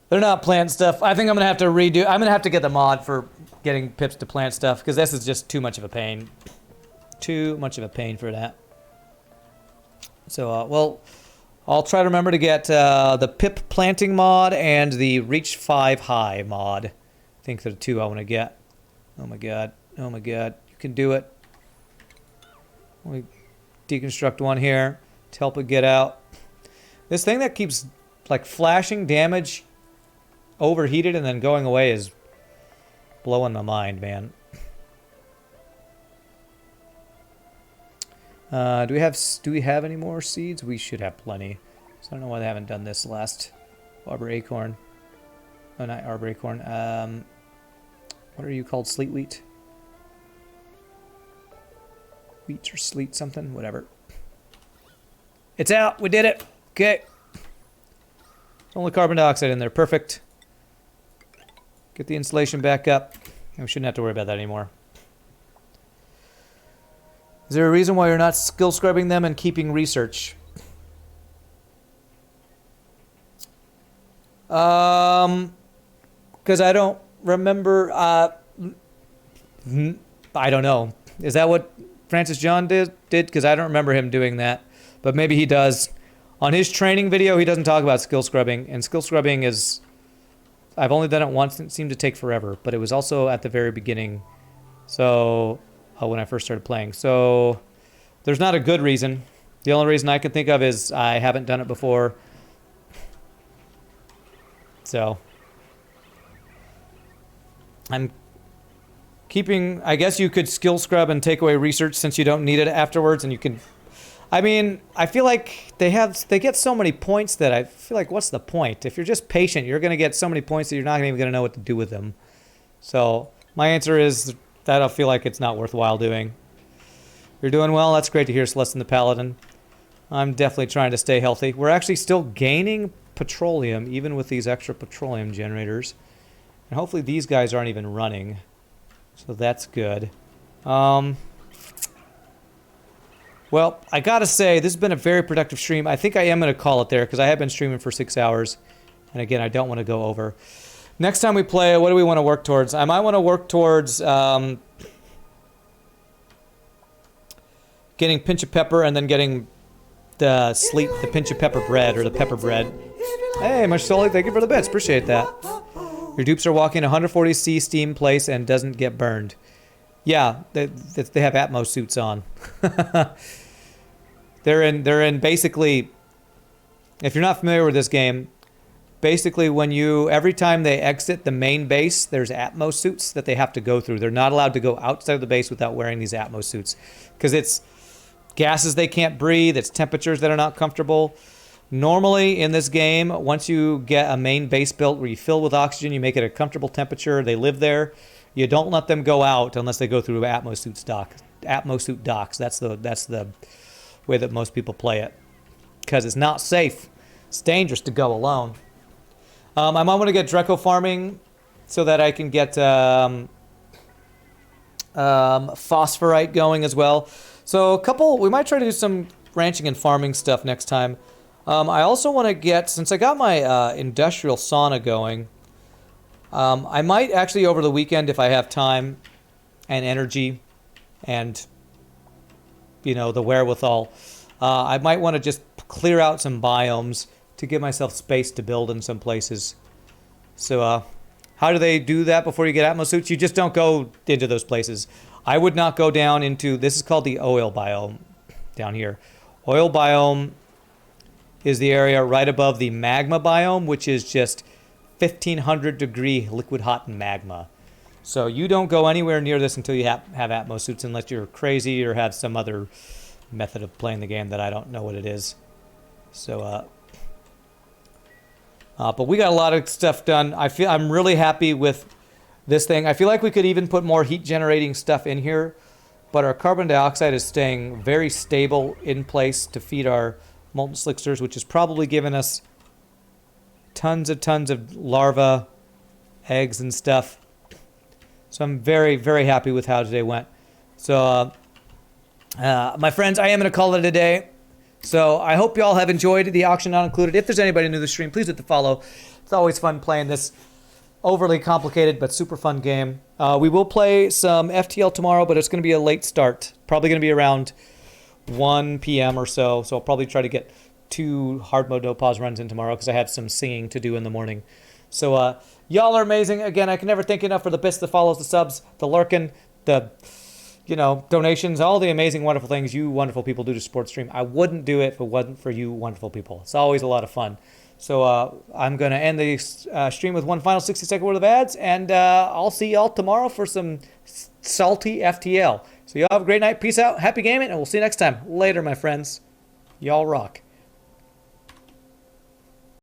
They're not planting stuff. I think I'm going to have to redo. I'm going to have to get the mod for getting Pips to plant stuff because this is just too much of a pain. Too much of a pain for that. So, well, I'll try to remember to get the Pip planting mod and the Reach 5 High mod. I think they're the two I want to get. Oh my god. Oh my god. You can do it. Let me deconstruct one here to help it get out. This thing that keeps like flashing damage overheated and then going away is blowing my mind, man. Do we have any more seeds? We should have plenty. So I don't know why they haven't done this last Arbor Acorn. Oh, not Arbor Acorn. What are you called? Sleet wheat? Wheat or sleet something? Whatever. It's out. We did it. Okay. Only carbon dioxide in there. Perfect. Get the insulation back up. And we shouldn't have to worry about that anymore. Is there a reason why you're not skill scrubbing them and keeping research? Because I don't remember. I don't know. Is that what Francis John did? Because I don't remember him doing that. But maybe he does. On his training video, he doesn't talk about skill scrubbing. And skill scrubbing is... I've only done it once and it seemed to take forever. But it was also at the very beginning. So... when I first started playing. So there's not a good reason. The only reason I can think of is I haven't done it before. So I'm keeping, I guess you could skill scrub and take away research since you don't need it afterwards, and you can, I mean, I feel like they get so many points that I feel like what's the point? If you're just patient, you're going to get so many points that you're not even going to know what to do with them. So my answer is that I feel like it's not worthwhile doing. You're doing well. That's great to hear, Celeste the Paladin. I'm definitely trying to stay healthy. We're actually still gaining petroleum, even with these extra petroleum generators. And hopefully these guys aren't even running. So that's good. Well, I gotta say, this has been a very productive stream. I think I am going to call it there, because I have been streaming for 6 hours. And again, I don't want to go over. Next time we play, what do we want to work towards? I might want to work towards getting pinch of pepper and then getting the pinch of pepper bread or the pepper bread. Hey, Marcelo, thank you for the bits. Appreciate that. Your dupes are walking 140C steam place and doesn't get burned. Yeah, they have Atmos suits on. They're in basically, if you're not familiar with this game, basically every time they exit the main base, there's Atmos suits that they have to go through. They're not allowed to go outside of the base without wearing these Atmos suits because it's gases they can't breathe, it's temperatures that are not comfortable. Normally in this game, once you get a main base built where you fill with oxygen, you make it a comfortable temperature, they live there. You don't let them go out unless they go through Atmos suit docks. That's the way that most people play it because it's not safe. It's dangerous to go alone. I might want to get Dreco farming so that I can get phosphorite going as well. So we might try to do some ranching and farming stuff next time. I also want to get, since I got my industrial sauna going, I might actually over the weekend, if I have time and energy and, the wherewithal, I might want to just clear out some biomes to give myself space to build in some places. So how do they do that before you get Atmos suits? You just don't go into those places. I would not go down into, this is called the oil biome down here. Oil biome is the area right above the magma biome, which is just 1,500 degree liquid hot magma. So you don't go anywhere near this until you have Atmos suits, unless you're crazy or have some other method of playing the game that I don't know what it is. So, but we got a lot of stuff done. I'm really happy with this thing. I feel like we could even put more heat generating stuff in here, but our carbon dioxide is staying very stable in place to feed our molten slicksters, which has probably given us tons of larvae, eggs, and stuff. So I'm very, very happy with how today went. So, my friends, I am going to call it a day. So I hope y'all have enjoyed the auction not included. If there's anybody new to the stream, please hit the follow. It's always fun playing this overly complicated but super fun game. We will play some FTL tomorrow, but it's going to be a late start. Probably going to be around 1 p.m. or so. So I'll probably try to get 2 hard mode no pause runs in tomorrow because I have some singing to do in the morning. So y'all are amazing. Again, I can never thank you enough for the bits, the follows, the subs, the lurking, the donations, all the amazing, wonderful things you wonderful people do to support stream. I wouldn't do it if it wasn't for you wonderful people. It's always a lot of fun. So I'm going to end the stream with one final 60-second word of ads, and I'll see y'all tomorrow for some salty FTL. So y'all have a great night. Peace out. Happy gaming, and we'll see you next time. Later, my friends. Y'all rock.